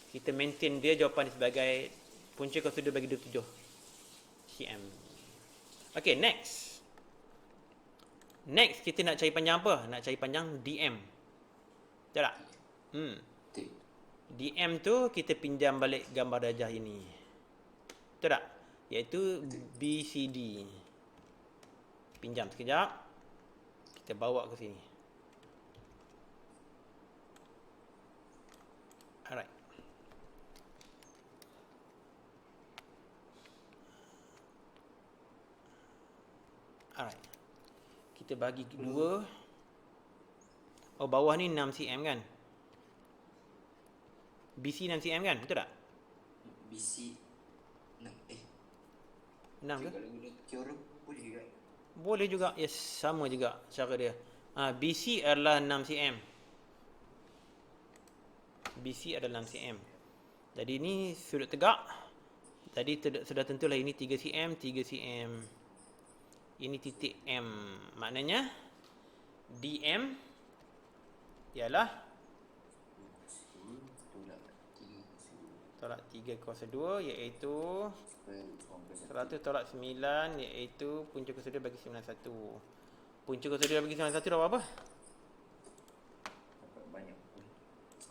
[SPEAKER 1] Kita maintain dia jawapan dia sebagai punca kuasa 2 bagi 27 cm. Okey, next. Next kita nak cari panjang apa? Nak cari panjang DM. Betul tak? DM tu kita pinjam balik gambar darjah ini. Betul tak? Iaitu BCD. Pinjam sekejap. Kita bawa ke sini. Alright. Kita bagi dua. Bawah ni 6 cm kan? BC 6 cm kan? Betul tak?
[SPEAKER 2] BC
[SPEAKER 1] 6 ke?
[SPEAKER 2] Kalau guna teorem boleh juga.
[SPEAKER 1] Boleh juga. Yes, sama juga cara dia. BC adalah 6 cm. BC adalah 6 cm. Jadi ni sudut tegak. Jadi sudah tentulah ini 3 cm, 3 cm. Ini titik M. Maknanya DM ialah tolak 3 kuasa 2 iaitu 100 tolak 9 iaitu punca kuasa 2 bagi 91. Punca kuasa 2 bagi 91 dapat apa?
[SPEAKER 2] Dapat banyak pun.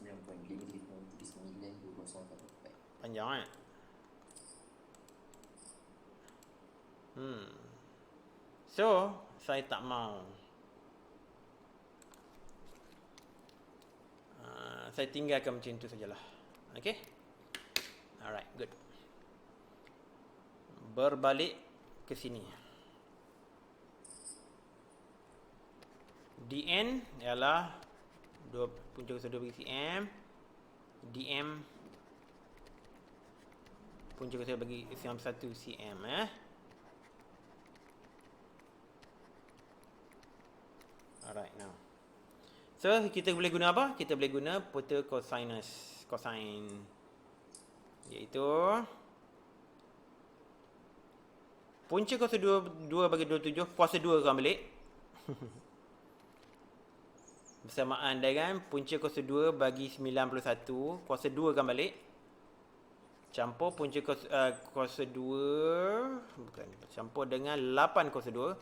[SPEAKER 2] 9.539
[SPEAKER 1] Panjang kan? So, saya tak mau. Saya tinggalkan macam tu sajalah. Okay? Alright, good. Berbalik ke sini. DN ialah punca kuasa 2 bagi cm. DM punca kuasa 2 bagi 91 cm. Alright, now. So, kita boleh guna apa? Kita boleh guna petua cosine. Iaitu punca kuasa 2 bagi 27, kuasa 2 kan balik. bersamaan dengan punca kuasa 2 bagi 91. Kuasa 2 kan balik. Campur punca kuasa 2. Bukan. Campur dengan 8 kuasa 2.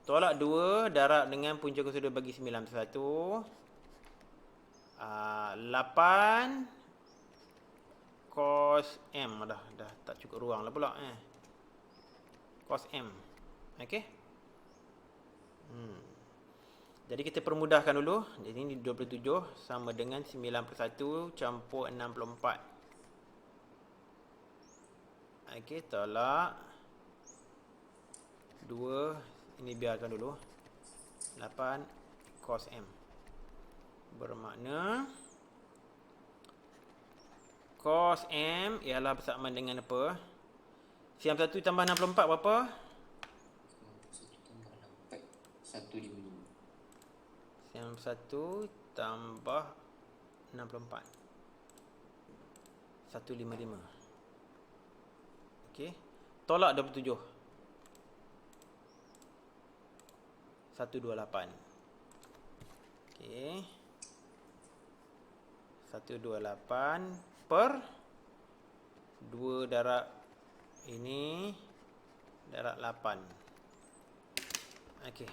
[SPEAKER 1] Tolak 2. Darab dengan punca kuasa 2 bagi 91. 8 cos M. Dah tak cukup ruang lah pula. Cos M. Okey. Jadi kita permudahkan dulu. Jadi ini 27 sama dengan 91 campur 64. Okey, tolak 2. Ini biarkan dulu. 8 cos M. Bermakna cos M ialah bersamaan dengan apa? 91 tambah 64 berapa?
[SPEAKER 2] 1 tambah 64 155.
[SPEAKER 1] 91 tambah 64 155. Okey. Tolak 27 128. Okey. 128 per 2 darab ini darab 8. Okey.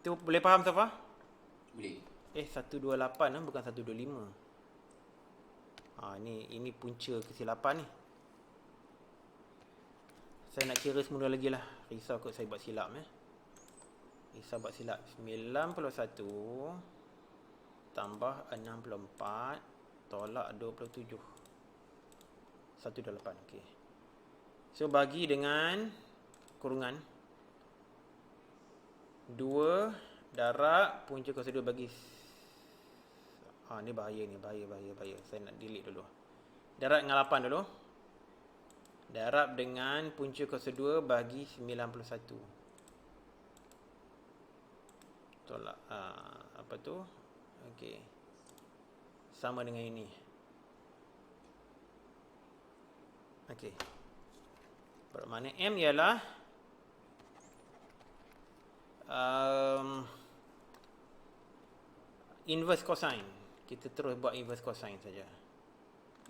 [SPEAKER 1] Tu boleh faham Safa?
[SPEAKER 2] Boleh.
[SPEAKER 1] 128 lah, bukan 125. Ini punca kesilapan ni. Saya nak kira semula lagi lah. Risau kot saya buat silap Risau buat silap. 91 tambah 64 tolak 27. 128. Okey. So bagi dengan kurungan 2 darab punca kuasa 2 bagi ni bahaya ni, bahaya. Saya nak delete dulu. Darab dengan 8 dulu. Darab dengan punca kuasa 2 bagi 91. Tolak apa tu? Okey. Sama dengan ini. Okey. Bermakna M ialah inverse cosine. Kita terus buat inverse cosine saja.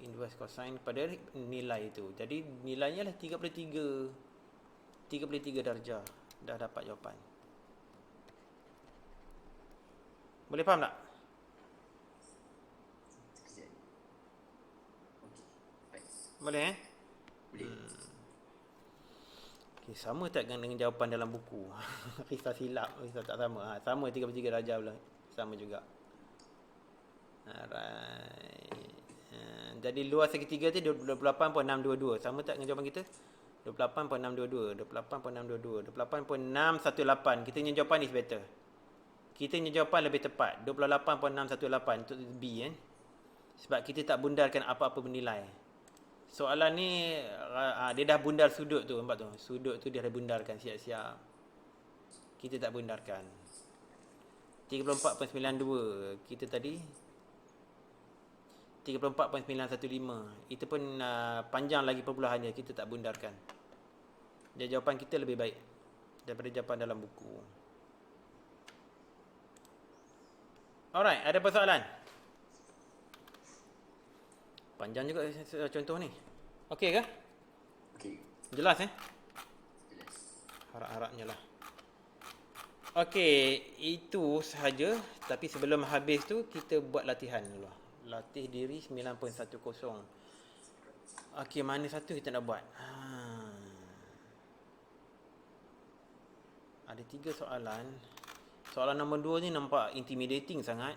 [SPEAKER 1] Inverse cosine pada nilai itu. Jadi nilainya lah 33 darjah. Dah dapat jawapan. Boleh faham tak?
[SPEAKER 2] Sekejap. Okey. Baik.
[SPEAKER 1] Boleh
[SPEAKER 2] Boleh.
[SPEAKER 1] Okay, sama tak dengan jawapan dalam buku? Risau silap, risau tak sama. Sama 33 darjah pula. Sama juga. Alright. Jadi luas segitiga tu 28.622. Sama tak dengan jawapan kita? 28.622. 28.622. 28.618. Kita punya jawapan is better. Kita punya jawapan lebih tepat. 28.618 untuk B Sebab kita tak bundarkan apa-apa bernilai. Soalan ni dia dah bundar sudut tu, nampak tu. Sudut tu dia dah bundarkan siap-siap. Kita tak bundarkan. 34.92 kita tadi 34.915. Itu pun panjang lagi perpuluhannya, kita tak bundarkan. Jadi jawapan kita lebih baik daripada jawapan dalam buku. Alright, ada persoalan? Panjang juga contoh ni. Okey ke?
[SPEAKER 2] Okey.
[SPEAKER 1] Jelas
[SPEAKER 2] Jelas.
[SPEAKER 1] Harap-harapnya lah. Okey, itu sahaja. Tapi sebelum habis tu, kita buat latihan dulu. Latih diri 9.10. Okey, mana satu kita nak buat? Ada 3 soalan. Soalan nombor 2 ni nampak intimidating sangat.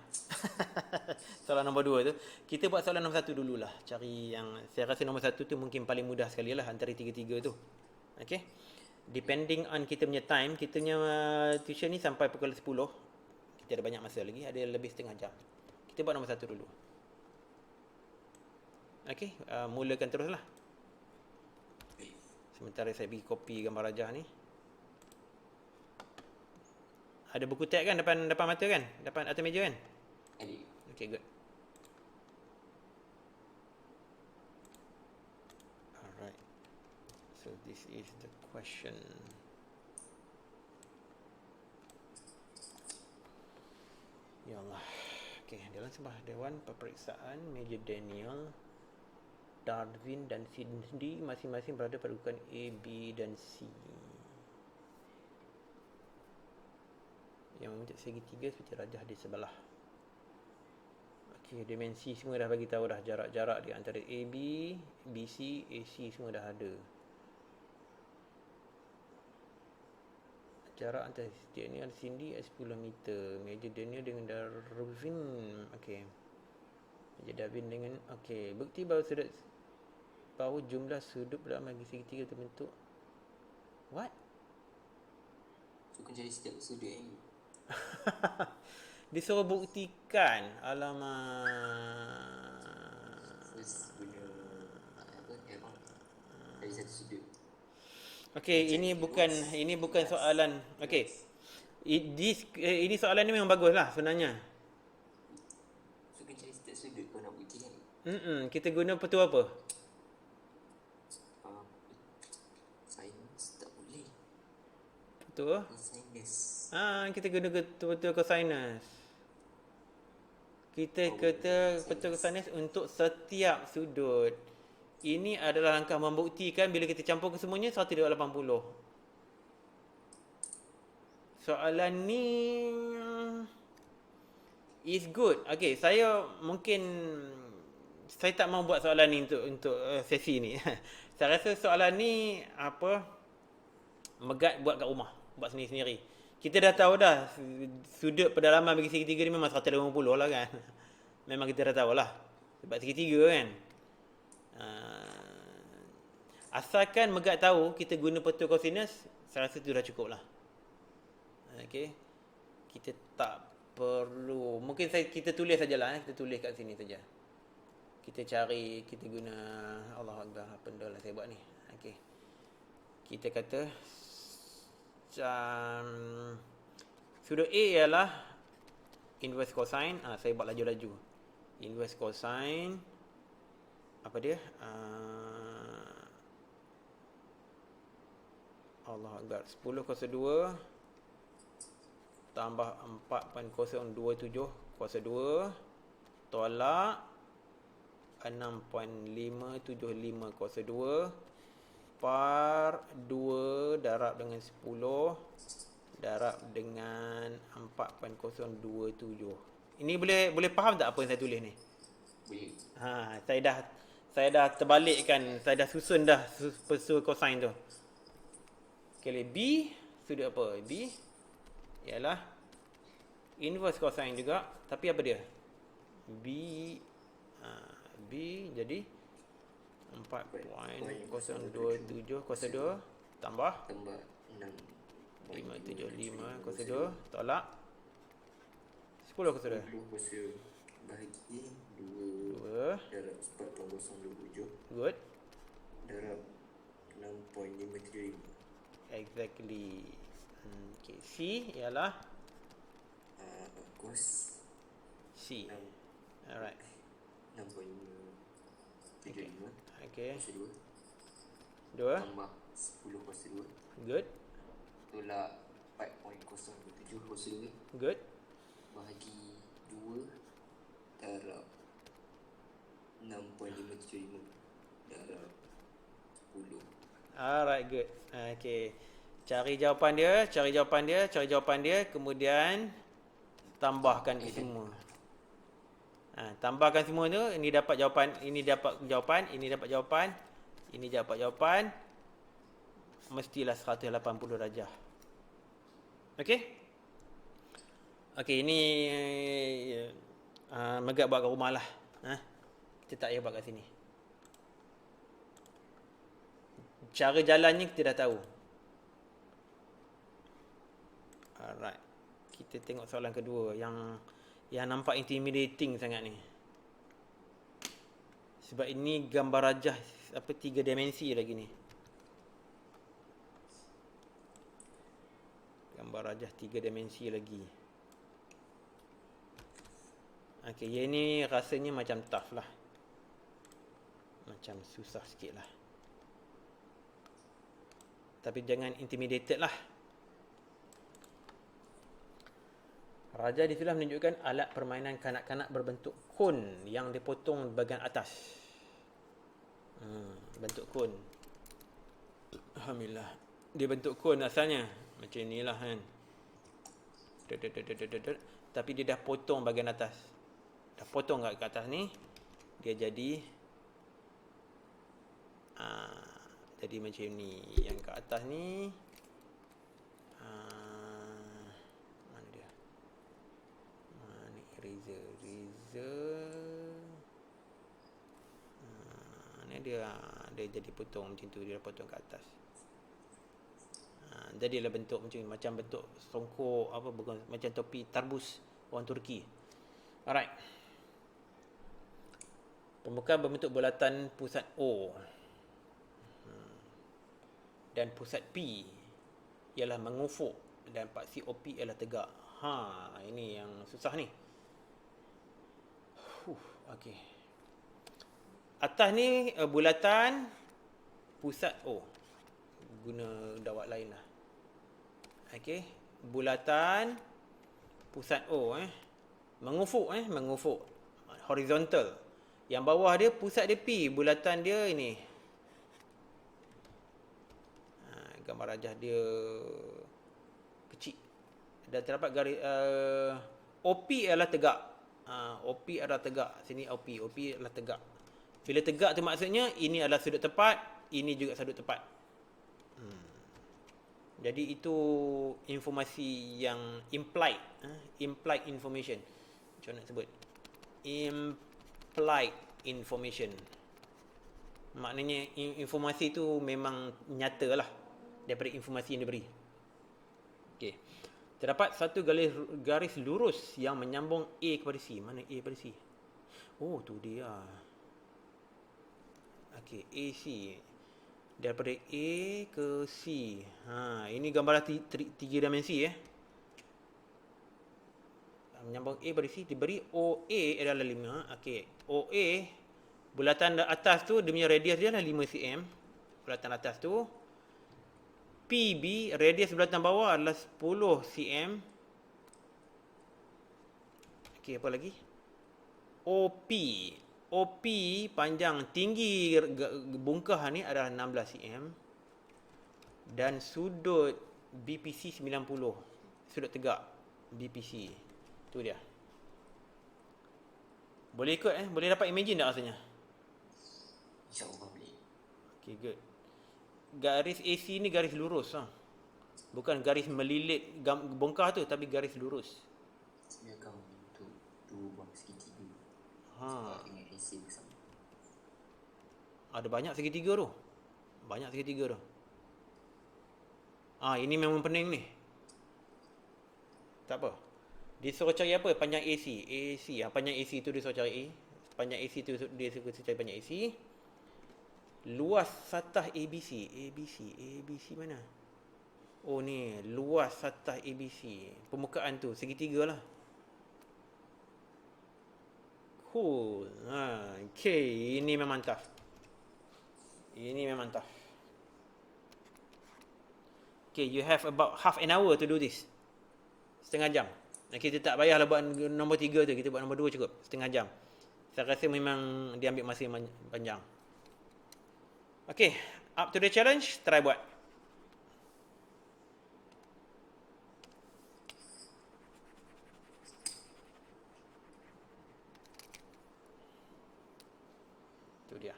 [SPEAKER 1] Soalan nombor 2 tu. Kita buat soalan nombor 1 dululah. Cari yang, saya rasa nombor 1 tu mungkin paling mudah sekali lah antara 3-3 tu. Okey. Depending on kita punya time, kita punya tuition ni sampai pukul 10. Kita ada banyak masa lagi, ada lebih setengah jam. Kita buat nombor 1 dulu. Okey, mulakan teruslah. Sementara saya pergi copy gambar rajah ni. Ada buku teks kan depan mata kan? Depan atas meja kan?
[SPEAKER 2] Ada.
[SPEAKER 1] Okay, good. Alright. So this is the question. sebuah Dewan Peperiksaan Major Daniel, Darwin dan Cindy masing-masing berada pada urutan A, B dan C. Yang membentuk segitiga seperti rajah di sebelah. Okey, dimensi semua dah bagi tahu dah, jarak-jarak di antara AB, BC, AC semua dah ada. Jarak antara Daniel Cindy 10 meter. Major Daniel dengan Darwin. Okey. Major Darwin dengan okey, bukti bahawa jumlah sudut dalam bagi segitiga terbentuk. What?
[SPEAKER 2] So kena cari setiap sudut yang
[SPEAKER 1] Disuruh buktikan. Alamak.
[SPEAKER 2] first guna arrow dari satu sudut.
[SPEAKER 1] Okey, ini bukan soalan. Okey. Ini soalan ni memang baguslah sebenarnya.
[SPEAKER 2] So kena cari setiap sudut kau nak buktikan.
[SPEAKER 1] Kita guna petua apa?
[SPEAKER 2] Sains tak boleh.
[SPEAKER 1] Petua?
[SPEAKER 2] Sains.
[SPEAKER 1] Kita guna petua cosinus. Kita kata petua cosinus untuk setiap sudut. Ini adalah langkah membuktikan bila kita campur kesemuanya 1/80. Soalan ni is good. Okey, saya tak mau buat soalan ni untuk sesi ni. Saya rasa soalan ni Megat buat kat rumah, buat sendiri-sendiri. Kita dah tahu dah sudut pedalaman bagi segitiga ni memang 180 lah kan. Memang kita dah tahu lah. Sebab segitiga kan. Asalkan Megat tahu kita guna petua cosinus, saya rasa tu dah cukup lah. Okey. Kita tak perlu, mungkin kita tulis sajalah, kita tulis kat sini saja. Kita cari, kita guna Allah Akbar, apa benda lah saya buat ni. Okey. Kita kata sudut A ialah inverse cosine. Saya buat laju-laju. Inverse cosine apa dia? Allah Akbar. 10 kuasa 2 tambah 4.027 kuasa 2 tolak 6.575 kuasa 2 par 2 darab dengan 10 darab dengan 4.027. Ini boleh faham tak apa yang saya tulis ni?
[SPEAKER 2] Boleh.
[SPEAKER 1] Saya dah terbalikkan, saya dah susun dah petua cosine tu. Okey, B sudut apa? B ialah inverse cosine juga, tapi apa dia? B jadi 4.027 kuasa 2 tambah 575 kuasa 2 tolak 10 kuasa 2.
[SPEAKER 2] 10 kuasa bahagi 2 darab 4.027
[SPEAKER 1] Good.
[SPEAKER 2] darab 6.575.
[SPEAKER 1] Exactly. Okay, C ialah
[SPEAKER 2] Cos
[SPEAKER 1] C. Alright.
[SPEAKER 2] 6.75
[SPEAKER 1] Okay.
[SPEAKER 2] kuasa 2
[SPEAKER 1] 2.
[SPEAKER 2] tambah 10 kuasa 2
[SPEAKER 1] Good.
[SPEAKER 2] tolak 4.027 kuasa 2
[SPEAKER 1] Good.
[SPEAKER 2] bahagi 2 darab 6.575 darab 10.
[SPEAKER 1] Alright, good. Okay. Cari jawapan dia, kemudian tambahkan ke semua. Tambahkan semua tu, ini dapat jawapan, ini dapat jawapan, ini dapat jawapan, ini dapat jawapan. Mestilah 180 darjah. Okey? Okey, ini Megat buat kat rumah lah. Kita tak payah buat kat sini. Cara jalannya kita dah tahu. Alright. Kita tengok soalan kedua yang nampak intimidating sangat ni. Sebab ini gambar rajah 3 dimensi lagi ni. Gambar rajah 3 dimensi lagi. Okey, yang ni rasanya macam tough lah. Macam susah sikit lah. Tapi jangan intimidated lah. Raja di sebelah menunjukkan alat permainan kanak-kanak berbentuk kon yang dipotong bahagian atas. Bentuk kon. Alhamdulillah. Dia bentuk kon asalnya. Macam inilah kan. Tapi dia dah potong bahagian atas. Dah potong kat atas ni. Dia jadi jadi macam ni. Yang kat atas ni mana dia? Ni eraser. Ni dia jadi potong macam tu. Dia dah potong kat atas. Jadilah bentuk macam bentuk songkok apa, bukan macam topi tarbus orang Turki. Alright. Permukaan berbentuk bulatan pusat O dan pusat P ialah mengufuk dan paksi OP ialah tegak. Ini yang susah ni. Okey. Atas ni bulatan pusat O. Guna dawat lain lah. Okey, bulatan pusat O mengufuk mengufuk horizontal. Yang bawah dia pusat dia P, bulatan dia ini. Gambar rajah dia kecil. Dan terdapat garis OP adalah tegak. OP adalah tegak. Sini OP adalah tegak. Bila tegak tu maksudnya ini adalah sudut tepat, ini juga sudut tepat. Jadi itu informasi yang implied information. Macam nak sebut? Implied information. Maknanya informasi tu memang nyata lah daripada informasi yang diberi. Okey. Terdapat satu garis lurus yang menyambung A kepada C. Mana A kepada C? Oh, tu dia. Okey, AC. Daripada A ke C. Ini gambaran tiga dimensi menyambung A pada C, diberi OA adalah 5. Okey, OA bulatan atas tu dia punya radius dia adalah 5 cm. Bulatan atas tu. PB radius bulatan bawah adalah 10 cm. Okey, apa lagi? OP panjang tinggi bongkah ni adalah 16 cm. Dan sudut BPC 90. Sudut tegak BPC. Tu dia. Boleh ikut boleh dapat imagine tak rasanya?
[SPEAKER 2] InsyaAllah boleh.
[SPEAKER 1] Okay, good. Garis AC ni garis lurus bukan garis melilit bongkah tu, tapi garis lurus.
[SPEAKER 2] Dia akan bentuk dua buah segitiga. Dengan AC bersama.
[SPEAKER 1] Ada banyak segitiga tu. Ini memang pening ni. Tak apa. Dia suruh cari apa? Panjang AC. Panjang AC tu dia suruh cari A. Panjang AC tu dia suruh cari panjang AC. Luas satah ABC. ABC mana? Oh ni, luas satah ABC. Permukaan tu segitiga lah. Cool. Okay, ini memang tough. Okay, you have about half an hour to do this. Setengah jam. Kita tak payahlah buat nombor 3 tu. Kita buat nombor 2 cukup. Setengah jam. Saya rasa memang dia ambil masa panjang. Okay, up to the challenge. Try buat. Itu dia.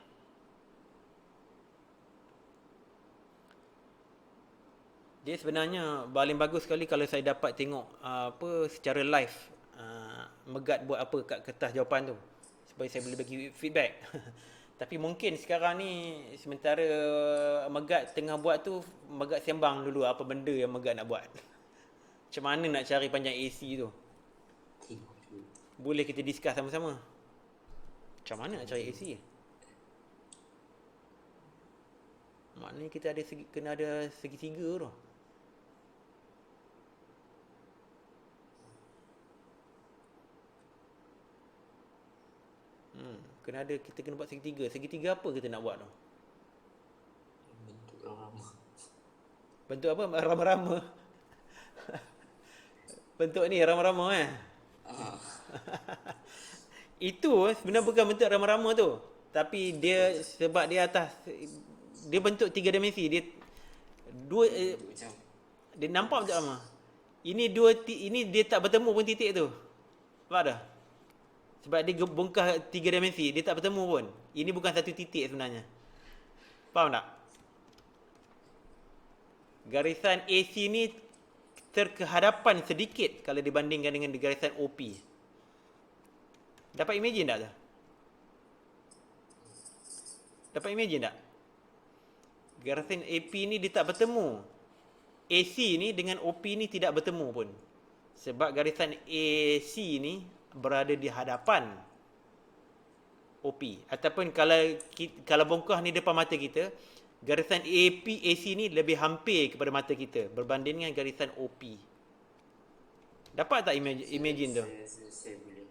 [SPEAKER 1] Dia sebenarnya paling bagus sekali kalau saya dapat tengok secara live Megat buat apa kat kertas jawapan tu, supaya saya boleh bagi feedback. Tapi mungkin sekarang ni sementara Megat tengah buat tu, Megat sembang dulu apa benda yang Megat nak buat. Macam mana nak cari panjang AC tu. Boleh kita discuss sama-sama. Macam mana nak cari AC? Maknanya kita kena ada segitiga tu. Kita kena buat segitiga. Segitiga apa kita nak buat tu?
[SPEAKER 2] Bentuk rama.
[SPEAKER 1] Bentuk apa? Rama-rama. bentuk ni rama-rama
[SPEAKER 2] Ah,
[SPEAKER 1] Itu sebenarnya bukan bentuk rama-rama tu. Tapi dia sebab dia atas dia bentuk 3 dimensi. Dia dua
[SPEAKER 2] dia bentuk macam
[SPEAKER 1] dia nampak bentuk rama. Ini dia tak bertemu pun titik tu. Nampak dah? Sebab dia bongkar 3 dimensi, dia tak bertemu pun. Ini bukan satu titik sebenarnya. Faham tak? Garisan AC ni terkehadapan sedikit kalau dibandingkan dengan garisan OP. Dapat imagine tak tu? Dapat imagine tak? Garisan AP ni dia tak bertemu. AC ni dengan OP ni tidak bertemu pun. Sebab garisan AC ni berada di hadapan OP. Ataupun kalau bongkah ni depan mata kita, garisan AC ni lebih hampir kepada mata kita berbanding dengan garisan OP. Dapat tak imagine tu?
[SPEAKER 2] saya boleh.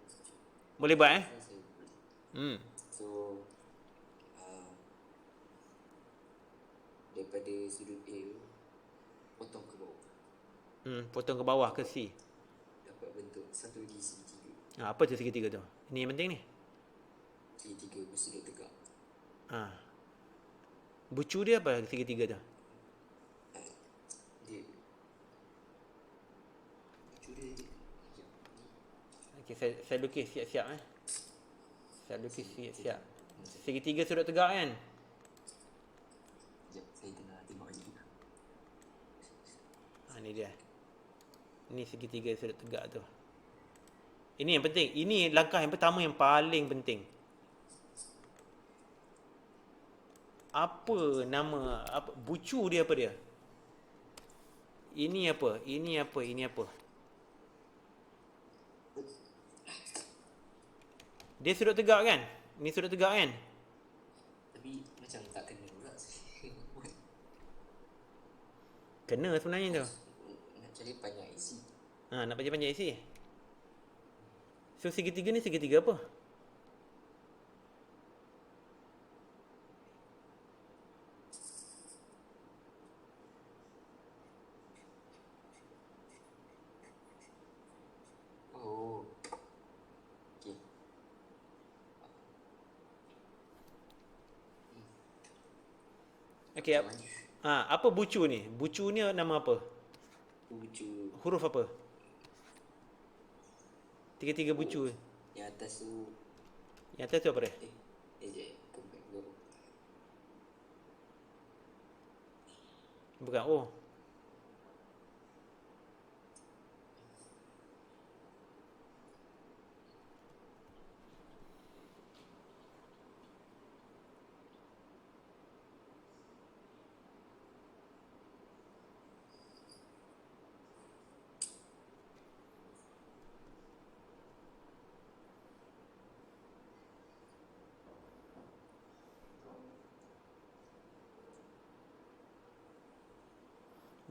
[SPEAKER 1] Boleh buat
[SPEAKER 2] Saya boleh. So daripada sudut A potong ke bawah,
[SPEAKER 1] Potong ke bawah ke C.
[SPEAKER 2] dapat bentuk satu lagi segitiga.
[SPEAKER 1] Apa tu segitiga tu? Ini yang penting ni.
[SPEAKER 2] Segitiga bersudut tegak.
[SPEAKER 1] Bucu dia apa segitiga tu?
[SPEAKER 2] Dia curi dia.
[SPEAKER 1] Okey, saya lukis siap-siap Saya lukis siap-siap. Segitiga sudut tegak kan?
[SPEAKER 2] Sekejap, saya tengah tengok lagi.
[SPEAKER 1] Ni dia. Ni segitiga sudut tegak tu. Ini yang penting. Ini langkah yang pertama yang paling penting. Apa nama bucu dia apa dia? Ini apa? Ini apa? Ini apa? Dia sudut tegak kan? Ini sudut tegak kan?
[SPEAKER 2] Tapi macam tak kena pula.
[SPEAKER 1] Kena sebenarnya tu.
[SPEAKER 2] Nak cari panjang IC.
[SPEAKER 1] Nak panjang-panjang isi. So segitiga ni segitiga apa?
[SPEAKER 2] Oh. Okey.
[SPEAKER 1] Okey. Apa bucu ni? Bucu ni nama apa?
[SPEAKER 2] Bucu
[SPEAKER 1] Huruf apa? Tiga-tiga bucu.
[SPEAKER 2] yang atas tu
[SPEAKER 1] Yang atas tu apa dia?
[SPEAKER 2] sekejap, comeback dulu.
[SPEAKER 1] Bukan O.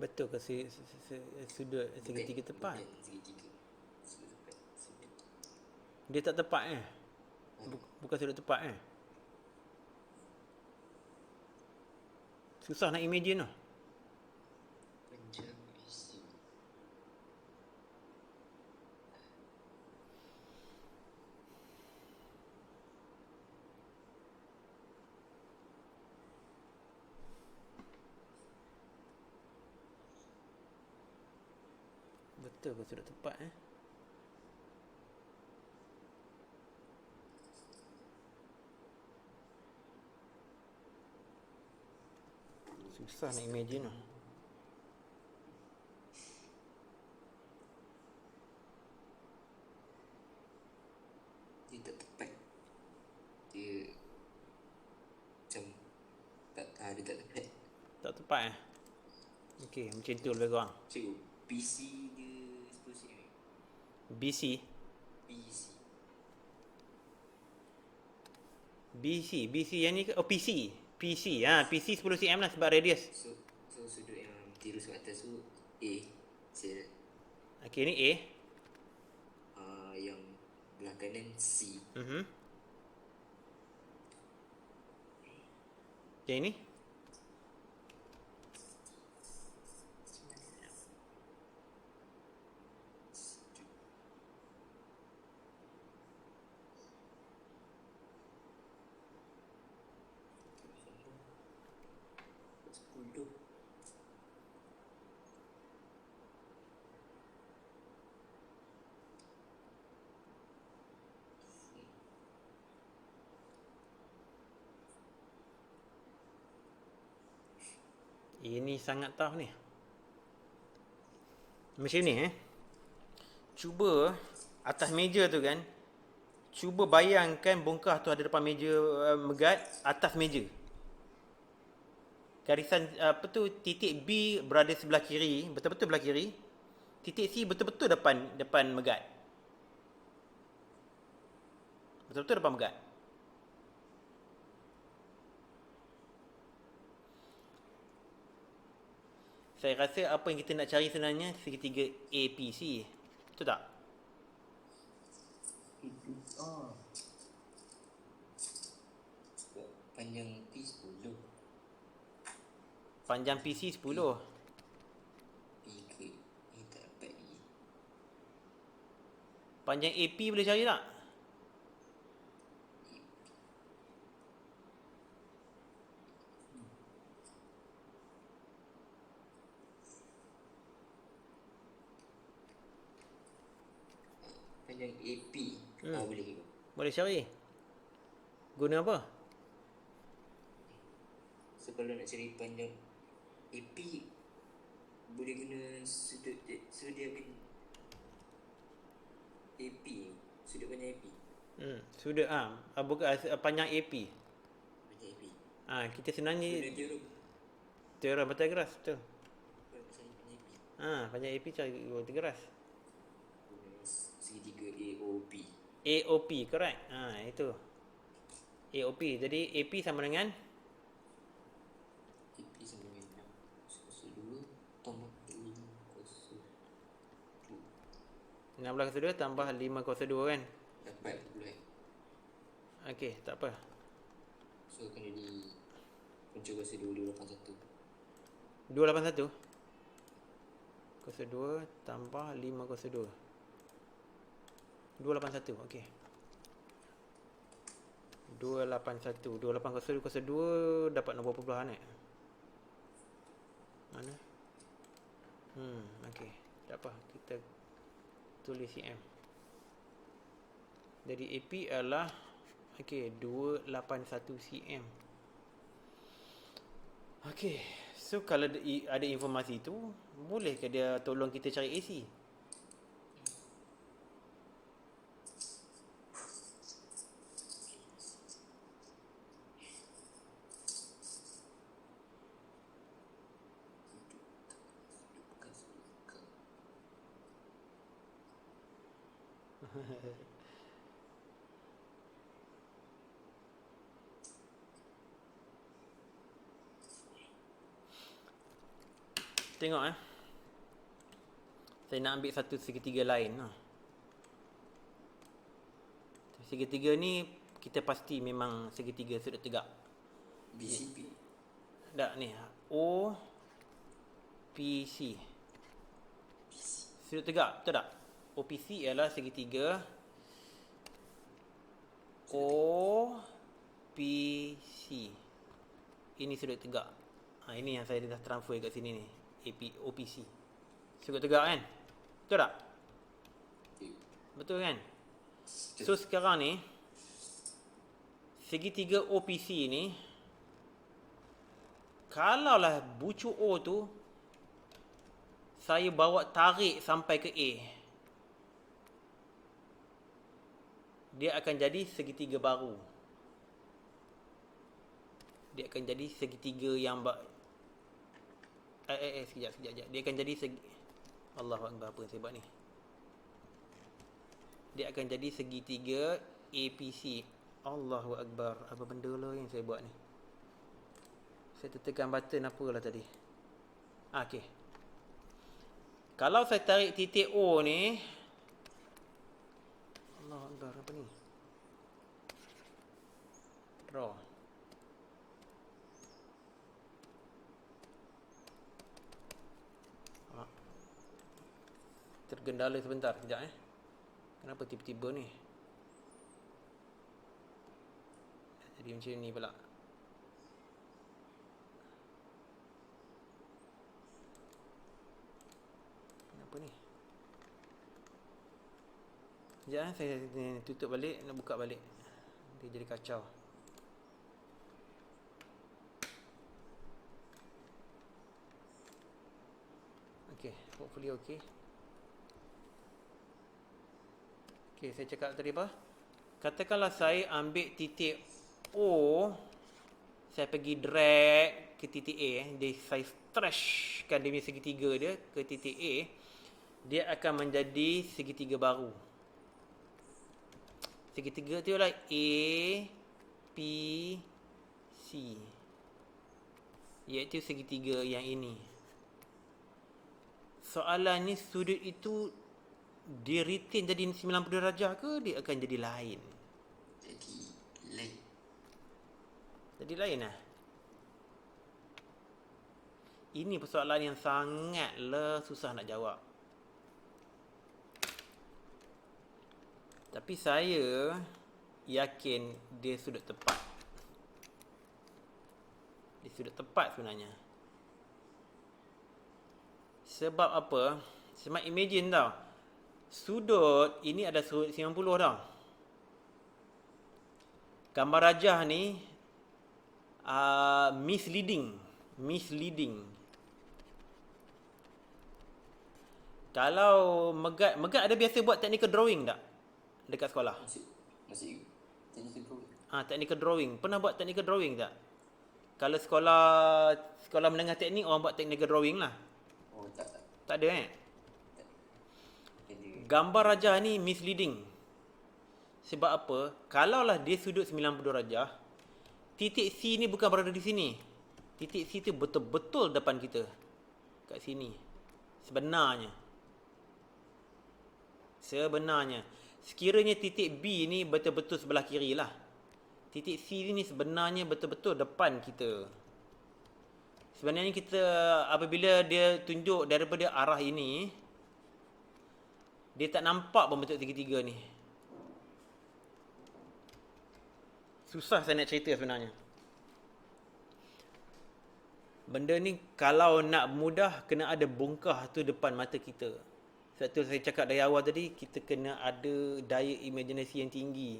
[SPEAKER 1] Betul ke sudut segitiga tepat?
[SPEAKER 2] Bukan segitiga. Sudut tepat. Sudut.
[SPEAKER 1] Dia tak tepat Bukan sudut tepat Susah nak imagine lah.
[SPEAKER 2] Panjang IC.
[SPEAKER 1] Betul ke sudut tepat Susah nak imagine lah.
[SPEAKER 2] Dia tak tepat. Dia macam tak dia tak tepat.
[SPEAKER 1] Tak tepat Okey, macam tu lebih kurang.
[SPEAKER 2] Cikgu, PC dia 10 cm.
[SPEAKER 1] BC
[SPEAKER 2] PC.
[SPEAKER 1] BC yang ni ke? Oh, PC PC 10 cm lah sebab radius.
[SPEAKER 2] So sudut yang tirus kat atas tu A. Saya
[SPEAKER 1] Okey, ni A.
[SPEAKER 2] yang belah kanan C.
[SPEAKER 1] Yang ini Ini sangat tough ni. Macam ni Cuba atas meja tu kan. Cuba bayangkan bongkah tu ada depan meja megat, atas meja. Garisan apa tu, titik B berada sebelah kiri, betul-betul belah kiri. Titik C betul-betul depan megat. Betul-betul depan megat. Saya rasa apa yang kita nak cari sebenarnya segitiga APC. Betul tak?
[SPEAKER 2] Oh. Sebab panjang P 10.
[SPEAKER 1] Panjang PC 10.
[SPEAKER 2] P ke? Tak dapat lagi.
[SPEAKER 1] Panjang AP boleh cari tak?
[SPEAKER 2] Panjang AP. Boleh ke?
[SPEAKER 1] Boleh cari. Guna apa?
[SPEAKER 2] So kalau nak cari panjang AP, boleh guna sudut sediakan AP. Sudut panjang AP.
[SPEAKER 1] Sudut bukan panjang AP.
[SPEAKER 2] Panjang AP.
[SPEAKER 1] Kita sebenarnya
[SPEAKER 2] Guna teorem.
[SPEAKER 1] teorem Pythagoras, betul.
[SPEAKER 2] Kalau nak cari panjang AP,
[SPEAKER 1] Panjang AP cari Pythagoras.
[SPEAKER 2] guna segitiga AOP.
[SPEAKER 1] AOP, correct. Itu. AOP. Jadi AP sama dengan
[SPEAKER 2] AP sama dengan 6 kuasa 2 tambah 5 kuasa 2.
[SPEAKER 1] 16 kuasa 2 tambah 5 kuasa 2 kan.
[SPEAKER 2] Dapat pula.
[SPEAKER 1] Okey, tak apa.
[SPEAKER 2] So akan jadi punca kuasa 2 281.
[SPEAKER 1] 281. Kuasa 2 tambah 5 kuasa 2. 281, okey. 281. 28 kuasa 2 kuasa 2 dapat nombor perpuluhan Mana? Okey. Tak apa, kita tulis cm. Jadi AP adalah 281 cm. Okey. So kalau ada informasi tu, boleh ke dia tolong kita cari AC? Tengok saya nak ambil satu segitiga lain Segitiga ni kita pasti memang segitiga sudut tegak.
[SPEAKER 2] BCP.
[SPEAKER 1] Tak ni OPC. Sudut tegak, betul tak? OPC ialah segitiga OPC. Ini sudut tegak. Ini yang saya dah transfer kat sini ni. OPC. Sudut tegak kan? Betul tak? Betul kan? So sekarang ni segitiga OPC ni, kalaulah bucu O tu saya bawa tarik sampai ke A, dia akan jadi segitiga baru. Dia akan jadi segitiga yang sekejap. Dia akan jadi Allahu Akbar, apa yang saya buat ni? Dia akan jadi segitiga APC. Allahu Akbar, apa benda lah yang saya buat ni? Saya tertekan button apalah tadi. Okey. Kalau saya tarik titik O ni, Allahu Akbar, apa ni? Draw. Tergendala sebentar, sekejap Kenapa tiba-tiba ni jadi macam ni pula? Kenapa ni? Sekejap saya tutup balik, nak buka balik. Dia jadi kacau. Okay, hopefully okay. Okay, saya cakap tadi apa? Katakanlah saya ambil titik O, saya pergi drag ke titik A, saya stretchkan dia punya segitiga dia ke titik A, dia akan menjadi segitiga baru. Segitiga tu ialah A, P, C. Iaitu segitiga yang ini. Soalan ni sudut itu dia retain jadi 90 darjah ke dia akan jadi lain? Jadi lain lah. Ini persoalan yang sangatlah susah nak jawab. Tapi saya yakin dia sudut tepat. Dia sudut tepat sebenarnya. Sebab apa? Sebab imagine tau. Sudut ini ada sudut 90 tau. Gambar rajah ni misleading. Kalau Megat ada biasa buat technical drawing tak dekat sekolah?
[SPEAKER 2] Masih technical drawing.
[SPEAKER 1] Technical drawing. Pernah buat technical drawing tak? Kalau sekolah menengah teknik orang buat technical drawing lah.
[SPEAKER 2] Oh, tak.
[SPEAKER 1] Tak ada Gambar rajah ni misleading. Sebab apa? Kalaulah dia sudut 90 darjah, titik C ni bukan berada di sini. Titik C tu betul-betul depan kita. Kat sini. Sebenarnya. Sekiranya titik B ni betul-betul sebelah kiri lah. Titik C ni sebenarnya betul-betul depan kita. Sebenarnya kita apabila dia tunjuk daripada arah ini, dia tak nampak pun bentuk segitiga ni. Susah saya nak cerita sebenarnya. Benda ni kalau nak mudah kena ada bongkah tu depan mata kita. Sebab tu saya cakap dari awal tadi, kita kena ada daya imaginasi yang tinggi.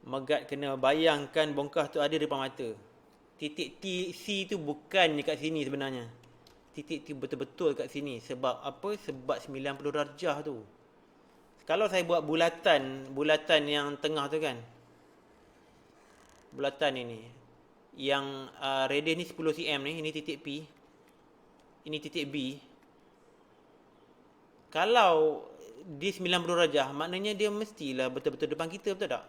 [SPEAKER 1] Megat kena bayangkan bongkah tu ada depan mata. Titik C tu bukannya kat sini sebenarnya. Titik tu betul-betul kat sini. Sebab apa? Sebab 90 darjah tu. Kalau saya buat bulatan yang tengah tu kan. Bulatan ini. Yang radius ni 10 cm ni. Ini titik P. Ini titik B. Kalau dia 90 darjah, maknanya dia mestilah betul-betul depan kita, betul tak?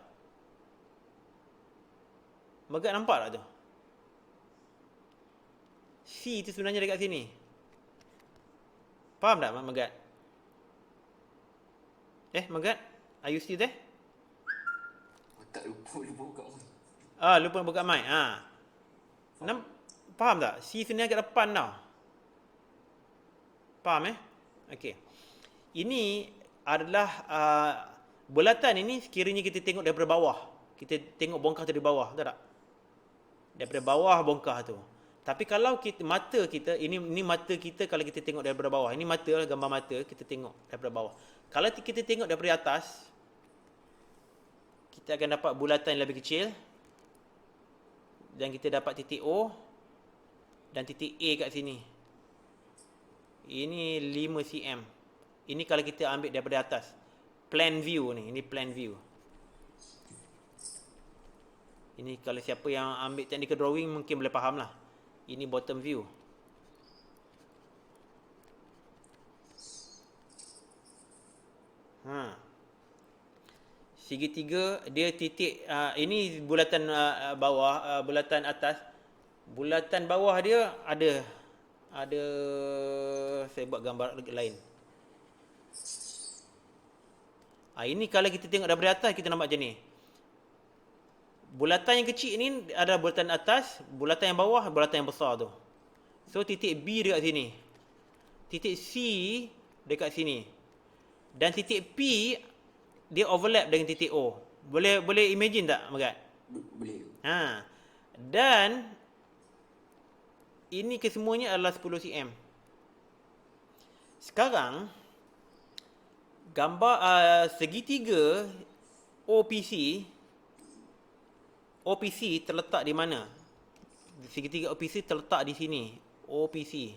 [SPEAKER 1] Megat nampak tak tu? C tu sebenarnya dekat sini. Faham tak Megat? Megat? Are you still there?
[SPEAKER 2] Tak lupa buka mic.
[SPEAKER 1] Lupa buka mic. Faham tak? C sebenarnya kat depan tau. Faham Okey. Ini adalah bulatan ini sekiranya kita tengok daripada bawah. Kita tengok bongkah tu dari bawah, betul tak? Daripada bawah bongkah tu. Tapi kalau mata kita, ini mata kita kalau kita tengok daripada bawah. Ini mata, gambar mata, kita tengok daripada bawah. Kalau kita tengok daripada atas, kita akan dapat bulatan yang lebih kecil. Dan kita dapat titik O dan titik A kat sini. Ini 5 cm. Ini kalau kita ambil daripada atas. Plan view ni, ini plan view. Ini kalau siapa yang ambil technical drawing mungkin boleh faham lah. Ini bottom view. Segitiga dia titik ini bulatan bawah, bulatan atas. Bulatan bawah dia ada saya buat gambar lain. Ini kalau kita tengok daripada atas kita nampak macam ni. Bulatan yang kecil ni ada bulatan atas, bulatan yang bawah, bulatan yang besar tu. So titik B dekat sini. Titik C dekat sini. Dan titik P dia overlap dengan titik O. Boleh imagine tak Megat?
[SPEAKER 2] Boleh.
[SPEAKER 1] Dan ini kesemuanya adalah 10 cm. Sekarang gambar segitiga OPC terletak di mana? Segitiga OPC terletak di sini. OPC.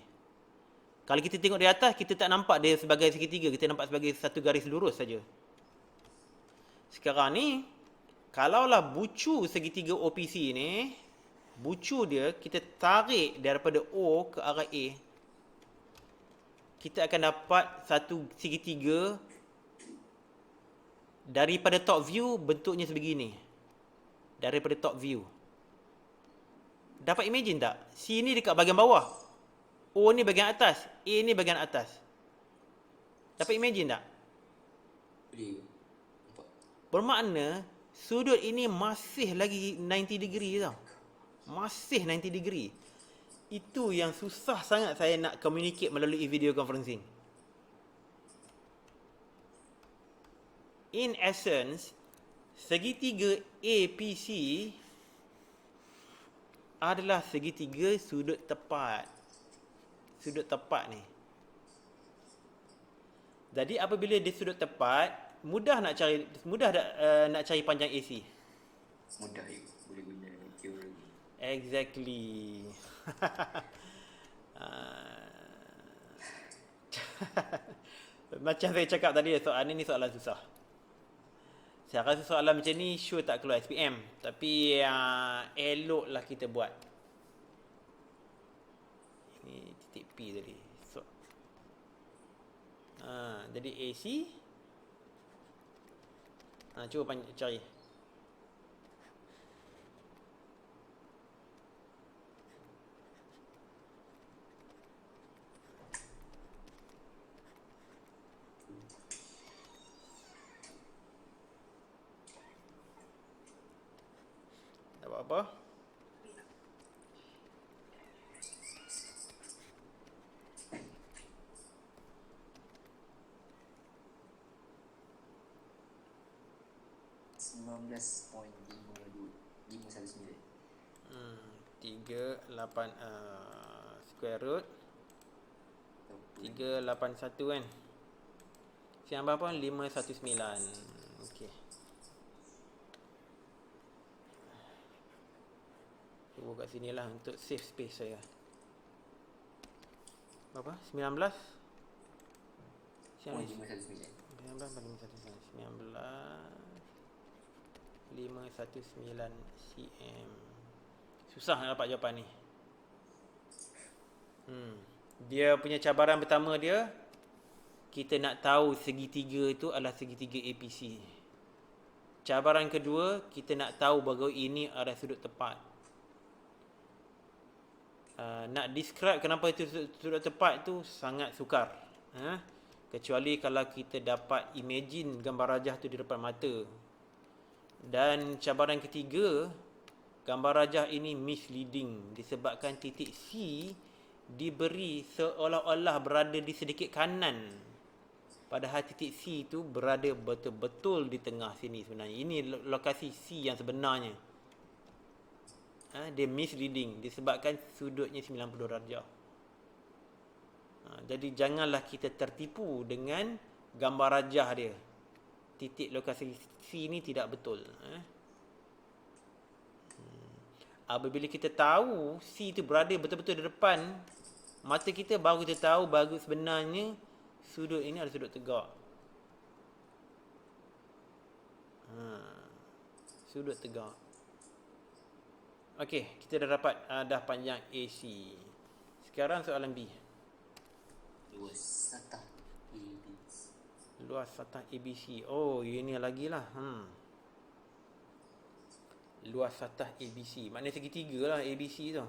[SPEAKER 1] Kalau kita tengok di atas, kita tak nampak dia sebagai segitiga, kita nampak sebagai satu garis lurus saja. Sekarang ni, kalaulah bucu segitiga OPC ni, bucu dia kita tarik daripada O ke arah A, kita akan dapat satu segitiga. Daripada top view bentuknya sebegini. Daripada top view. Dapat imagine tak? C ni dekat bahagian bawah. O ni bahagian atas. A ni bahagian atas. Dapat imagine tak?
[SPEAKER 2] Boleh nampak.
[SPEAKER 1] Bermakna sudut ini masih lagi 90 degree tau. Masih 90 degree. Itu yang susah sangat saya nak communicate melalui video conferencing. In essence, segitiga APC adalah segitiga sudut tepat. Sudut tepat ni. Jadi apabila dia sudut tepat, mudah nak cari panjang AC.
[SPEAKER 2] Mudah je. Boleh guna teori.
[SPEAKER 1] Exactly. Macam saya cakap tadi, soalan ni soalan susah. Saya rasa soalan macam ni sure tak keluar SPM. Tapi eloklah kita buat. Ini titik P tadi. So, jadi AC. Cuba cari. Apa?
[SPEAKER 2] 519.
[SPEAKER 1] 38 square root 381 kan. Siang berapa? 519. Okey. Cuba kat sini lah untuk save space saya. Berapa? 19? Siang
[SPEAKER 2] 519.
[SPEAKER 1] 519 cm. Susah nak dapat jawapan ni. Dia punya cabaran pertama dia, kita nak tahu segitiga itu adalah segitiga APC. Cabaran kedua, kita nak tahu bahawa ini adalah sudut tepat. Nak describe kenapa itu sudut tepat tu sangat sukar. Kecuali kalau kita dapat imagine gambar rajah tu di depan mata. Dan cabaran ketiga, gambar rajah ini misleading disebabkan titik C diberi seolah-olah berada di sedikit kanan. Padahal titik C itu berada betul-betul di tengah sini sebenarnya. Ini lokasi C yang sebenarnya. Dia misleading disebabkan sudutnya 90 darjah. Jadi janganlah kita tertipu dengan gambar rajah dia. Titik lokasi C ni tidak betul. Apabila kita tahu C itu berada betul-betul di depan mata kita, baru kita tahu bahawa sebenarnya sudut ini adalah sudut tegak. Sudut tegak. Okey, kita dah dapat dah panjang AC. Sekarang soalan B.
[SPEAKER 2] Luas satah ABC.
[SPEAKER 1] Luas satah ABC. Oh, ini lagi lah. Luas satah ABC. Maknanya segitiga lah ABC tu.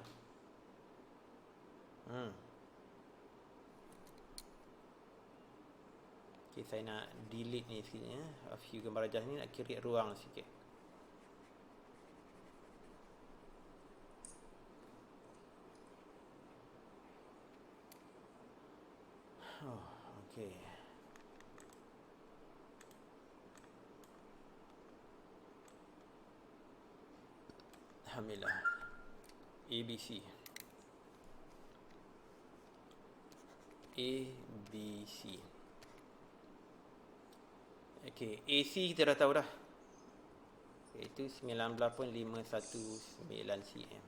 [SPEAKER 1] Okay, saya nak delete ni sikit ya. A few gambar rajah ni nak create ruang sikit. Okay. Alhamdulillah. ABC. ABC. Okay, AC kita dah tahu dah. Iaitu 19.519 cm.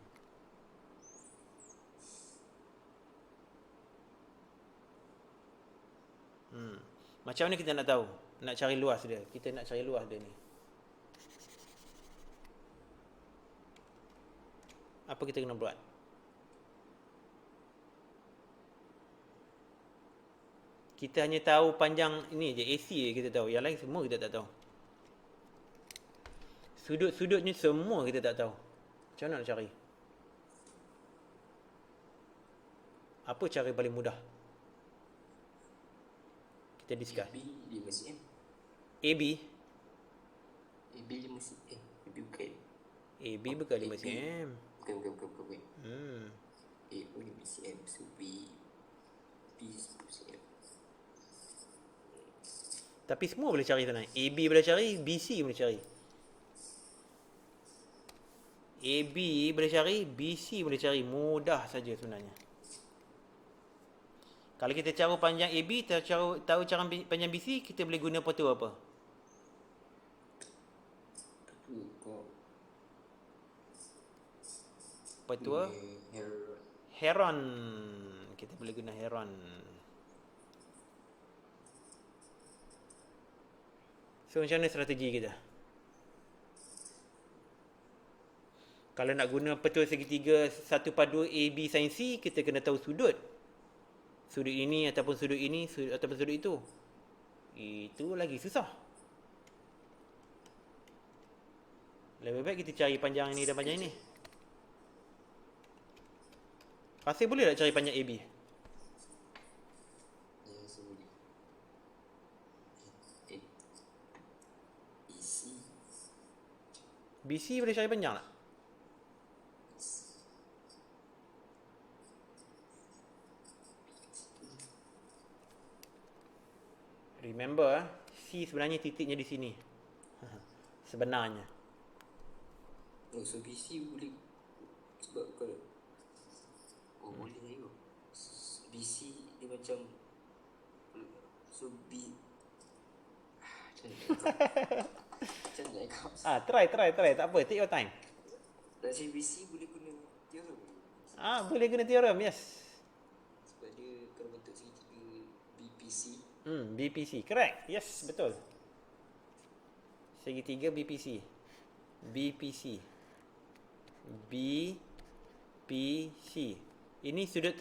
[SPEAKER 1] Macam mana kita nak tahu? Nak cari luas dia. Kita nak cari luas dia ni. Apa kita kena buat? Kita hanya tahu panjang ini je, AC je kita tahu. Yang lain semua kita tak tahu. Sudut-sudutnya semua kita tak tahu. Macam mana nak cari? Apa cara paling mudah? Kita discuss.
[SPEAKER 2] AB 5cm.
[SPEAKER 1] AB?
[SPEAKER 2] AB 5cm. AB bukan.
[SPEAKER 1] AB bukan 5 cm.
[SPEAKER 2] Bukan. AO 5cm. So B 10cm.
[SPEAKER 1] Tapi semua boleh cari sana. AB boleh cari, BC boleh cari. AB boleh cari, BC boleh cari. Mudah saja sebenarnya. Kalau kita tahu panjang AB, tahu cara panjang BC, kita boleh guna petua apa? Petua Heron. Kita boleh guna Heron. So macam mana strategi kita? Kalau nak guna petua segitiga 1/2 AB sin C, kita kena tahu sudut. Sudut ini ataupun sudut ini ataupun sudut itu. Itu lagi susah. Lebih baik kita cari panjang ini dan panjang ini. Pasti boleh tak cari panjang AB?
[SPEAKER 2] Ya, saya boleh. EC.
[SPEAKER 1] BC boleh cari panjang tak? Remember, C sebenarnya titiknya di sini. Sebenarnya.
[SPEAKER 2] Oh, so BC boleh. Sebab kalau boleh tengok BC dia macam, so B macam mana kau
[SPEAKER 1] Try. Tak apa, take your time.
[SPEAKER 2] nak cari BC boleh guna teorem.
[SPEAKER 1] Boleh guna teorem, yes.
[SPEAKER 2] Sebab dia kalau bentuk segitiga BPC.
[SPEAKER 1] BPC, correct. Yes, betul. Segitiga BPC. BPC. Ini sudut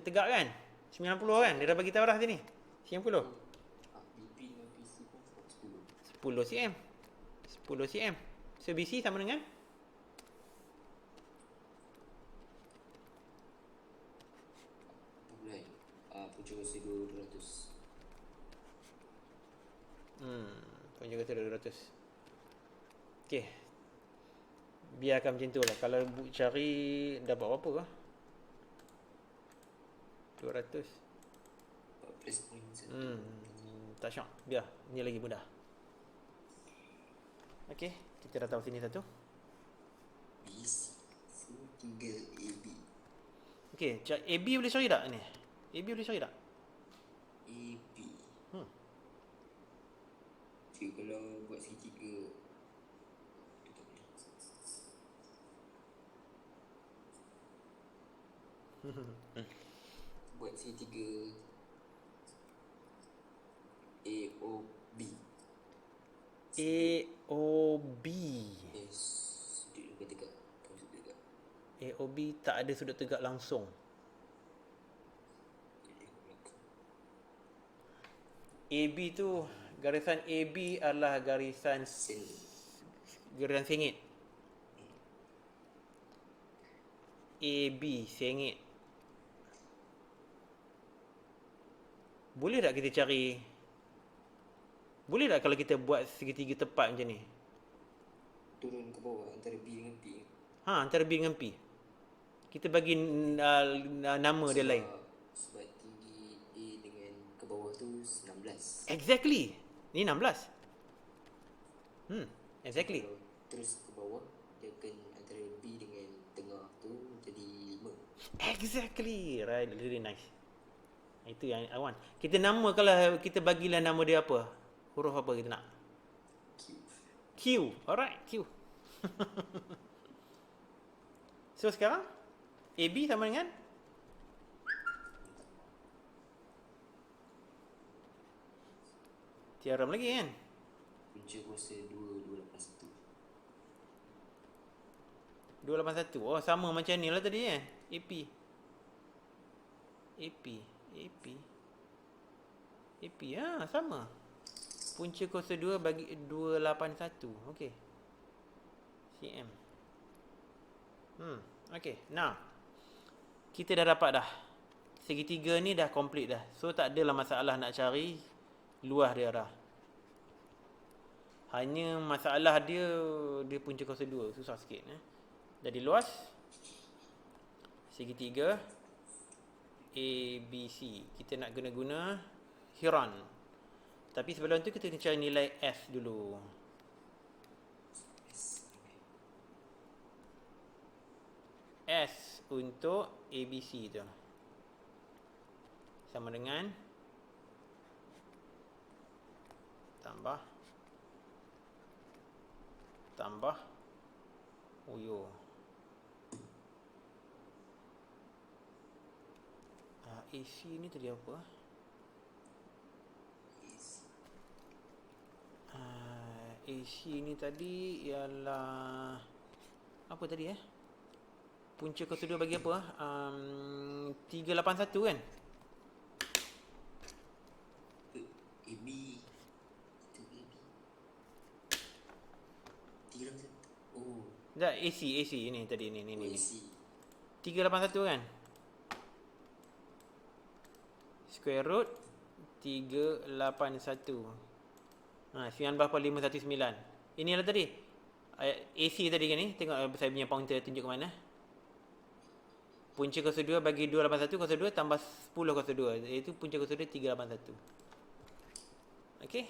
[SPEAKER 1] tegak kan? 90 kan? Dia dah bagi tahu dah sini. 90.
[SPEAKER 2] BP dengan PC pun
[SPEAKER 1] 10
[SPEAKER 2] 10.
[SPEAKER 1] cm. 10 cm. So BC sama dengan
[SPEAKER 2] Bulan. Punca kuasa 200.
[SPEAKER 1] Punca kata 200. Okey. Biarkan macam tu lah. Kalau cari dapat berapa kah? 200.
[SPEAKER 2] 14.1.
[SPEAKER 1] Tak syak. Biar. Ni lagi mudah. Okey. Kita dah tahu sini satu.
[SPEAKER 2] BC. So tinggal AB.
[SPEAKER 1] Okey. AB boleh cari tak ni? AB boleh cari tak?
[SPEAKER 2] AB. Okay, kalau buat segitiga tu tak boleh. Buat segitiga AOB.
[SPEAKER 1] AOB.
[SPEAKER 2] Yes, sudut juga tegak. Tahu sudut tegak.
[SPEAKER 1] AOB tak ada sudut tegak langsung. AB tu, garisan AB adalah garisan sengit. AB sengit. Boleh tak kita cari? Boleh tak kalau kita buat segitiga tepat macam ni?
[SPEAKER 2] Turun ke bawah antara B dengan P.
[SPEAKER 1] Antara B dengan P. Kita bagi nama dia lain.
[SPEAKER 2] Sebab tinggi A dengan ke bawah tu 16.
[SPEAKER 1] Exactly. Ni 16. Exactly.
[SPEAKER 2] Kalau terus ke bawah, dia akan antara B dengan tengah tu jadi 5.
[SPEAKER 1] Exactly. Right. Really nice. Itu yang I want. Kita nama, kalau kita bagilah nama dia apa? Huruf apa kita nak? Q. Alright, Q. So sekarang AB sama dengan Teorem lagi kan?
[SPEAKER 2] Punca kuasa 2, 281.
[SPEAKER 1] 281. Oh, sama macam ni lah tadi kan? AP. AP. AP. AP, sama. Punca kuasa 2 bagi 281. Okey. cm. Okey. Now, kita dah dapat dah. Segitiga ni dah complete dah. So, tak adalah masalah nak cari luas dia dah. Hanya masalah dia punca kuasa 2. Susah sikit. Jadi, luas segitiga ABC. Kita nak guna Heron. Tapi sebelum tu kita cari nilai S dulu. S untuk ABC tu sama dengan tambah AC ni tadi apa? AC ni tadi ialah apa tadi punca kuasa 2 bagi apa? 381 kan?
[SPEAKER 2] AB. Itu AB. 381. Oh.
[SPEAKER 1] Tak, AC ni tadi ni.
[SPEAKER 2] AC.
[SPEAKER 1] 381 kan? Square root 381. 9.519. Inilah tadi. AC tadi kan ni. Tengok saya punya pointer tunjuk ke mana. Punca kuasa 2 bagi 281 kuasa 2 tambah 10 kuasa 2. Iaitu punca kuasa 2 381. Okey.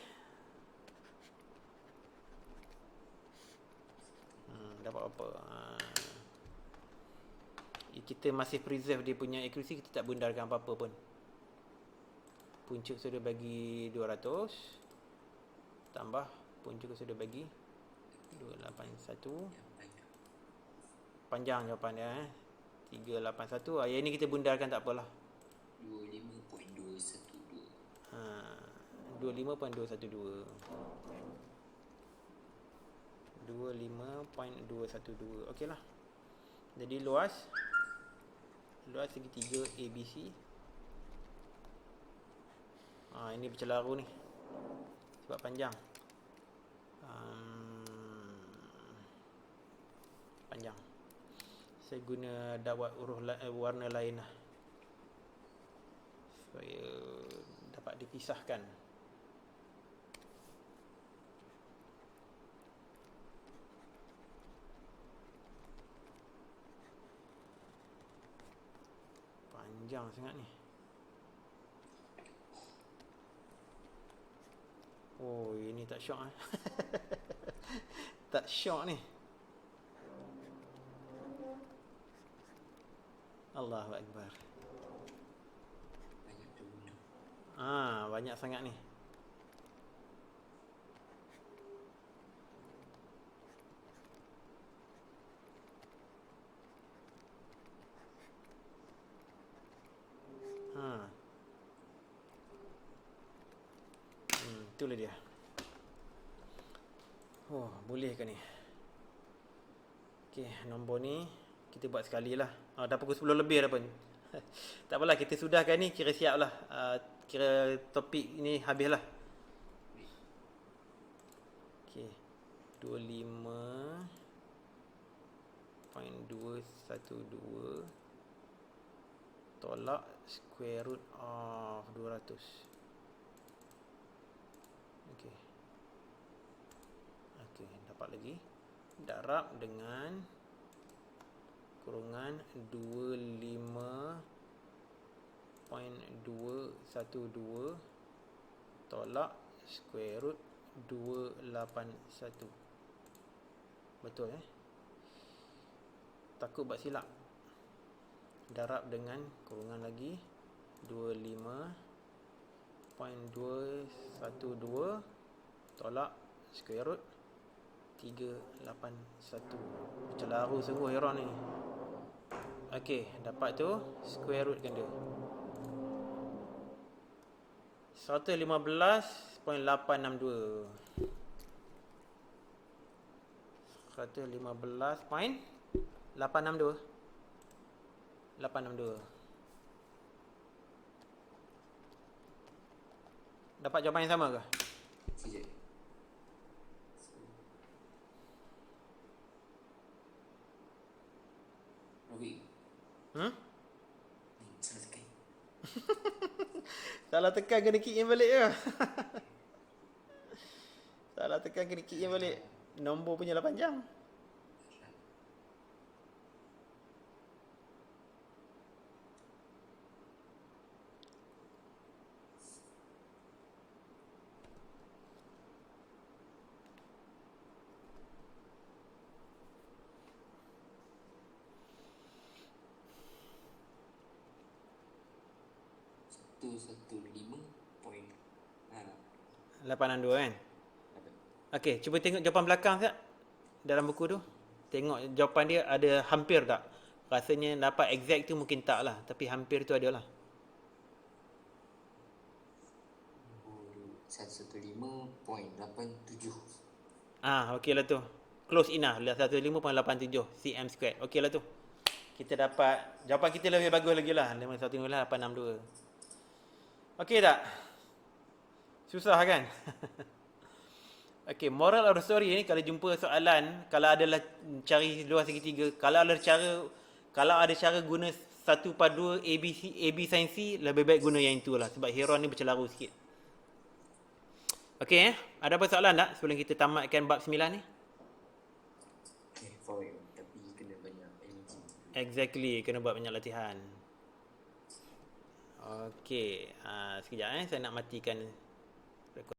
[SPEAKER 1] Dapat apa? Kita masih preserve dia punya accuracy. Kita tak bundarkan apa-apa pun. Punca kuasa 2 bagi 200 tambah punca kuasa 2 bagi 281. Panjang jawapan dia 381. Yang ini kita bundarkan tak apalah.
[SPEAKER 2] 25.212.
[SPEAKER 1] 25.212. 25.212. Okeylah. Jadi luas segitiga ABC. Ini bercelaru ni. Sebab panjang. Panjang. Saya guna dawat warna lain lah. Supaya dapat dipisahkan. Panjang sangat ni. Oh, ini tak syok tak syok ni. Allahu Akbar.
[SPEAKER 2] Banyak guna.
[SPEAKER 1] Banyak sangat ni. Itulah dia. Oh, boleh ke ni? Okey, nombor ni kita buat sekali lah. Dah pukul 10 lebih dah pun. Tak apalah, kita sudahkan ni, kira siap lah. Kira topik ni habis lah. Okey, 25.212 tolak square root of 200. Okey, dapat lagi. Darab dengan kurungan 25.212 tolak square root 281. Betul Takut buat silap. Darab dengan kurungan lagi 25.212 tolak square root 381. Celaru sungguh Heron ni. Okey, dapat tu square root kan dia. 115.862. 115.862. 862. Dapat jawapan yang sama ke?
[SPEAKER 2] Sekejap. Rawi. Salah tekan.
[SPEAKER 1] Salah tekan kena kick in balik ke? Salah tekan kena kick in balik. Nombor punya lah panjang.
[SPEAKER 2] Satu lima point
[SPEAKER 1] 862 kan? Okey, cuba tengok jawapan belakang sekejap. Dalam buku tu. Tengok jawapan dia ada hampir tak? Rasanya dapat exact tu mungkin tak lah. Tapi hampir tu ada lah.
[SPEAKER 2] 115.87.
[SPEAKER 1] Okey lah tu. Close enough. 115.87 cm squared. Okey lah tu. Kita dapat, jawapan kita lebih bagus lagi lah. 515.862. Okey tak? Susah kan? Okey, moral of the story ni kalau jumpa soalan, kalau adalah cari luar segitiga, kalau ada cara guna 1/2 AB sin C, lebih baik guna yang itulah sebab Heron ni bercelaru sikit. Okey, ada apa soalan tak sebelum kita tamatkan bab 9 ni?
[SPEAKER 2] Fine, tapi kena banyak energy.
[SPEAKER 1] Exactly, kena buat banyak latihan. Okey, sekejap saya nak matikan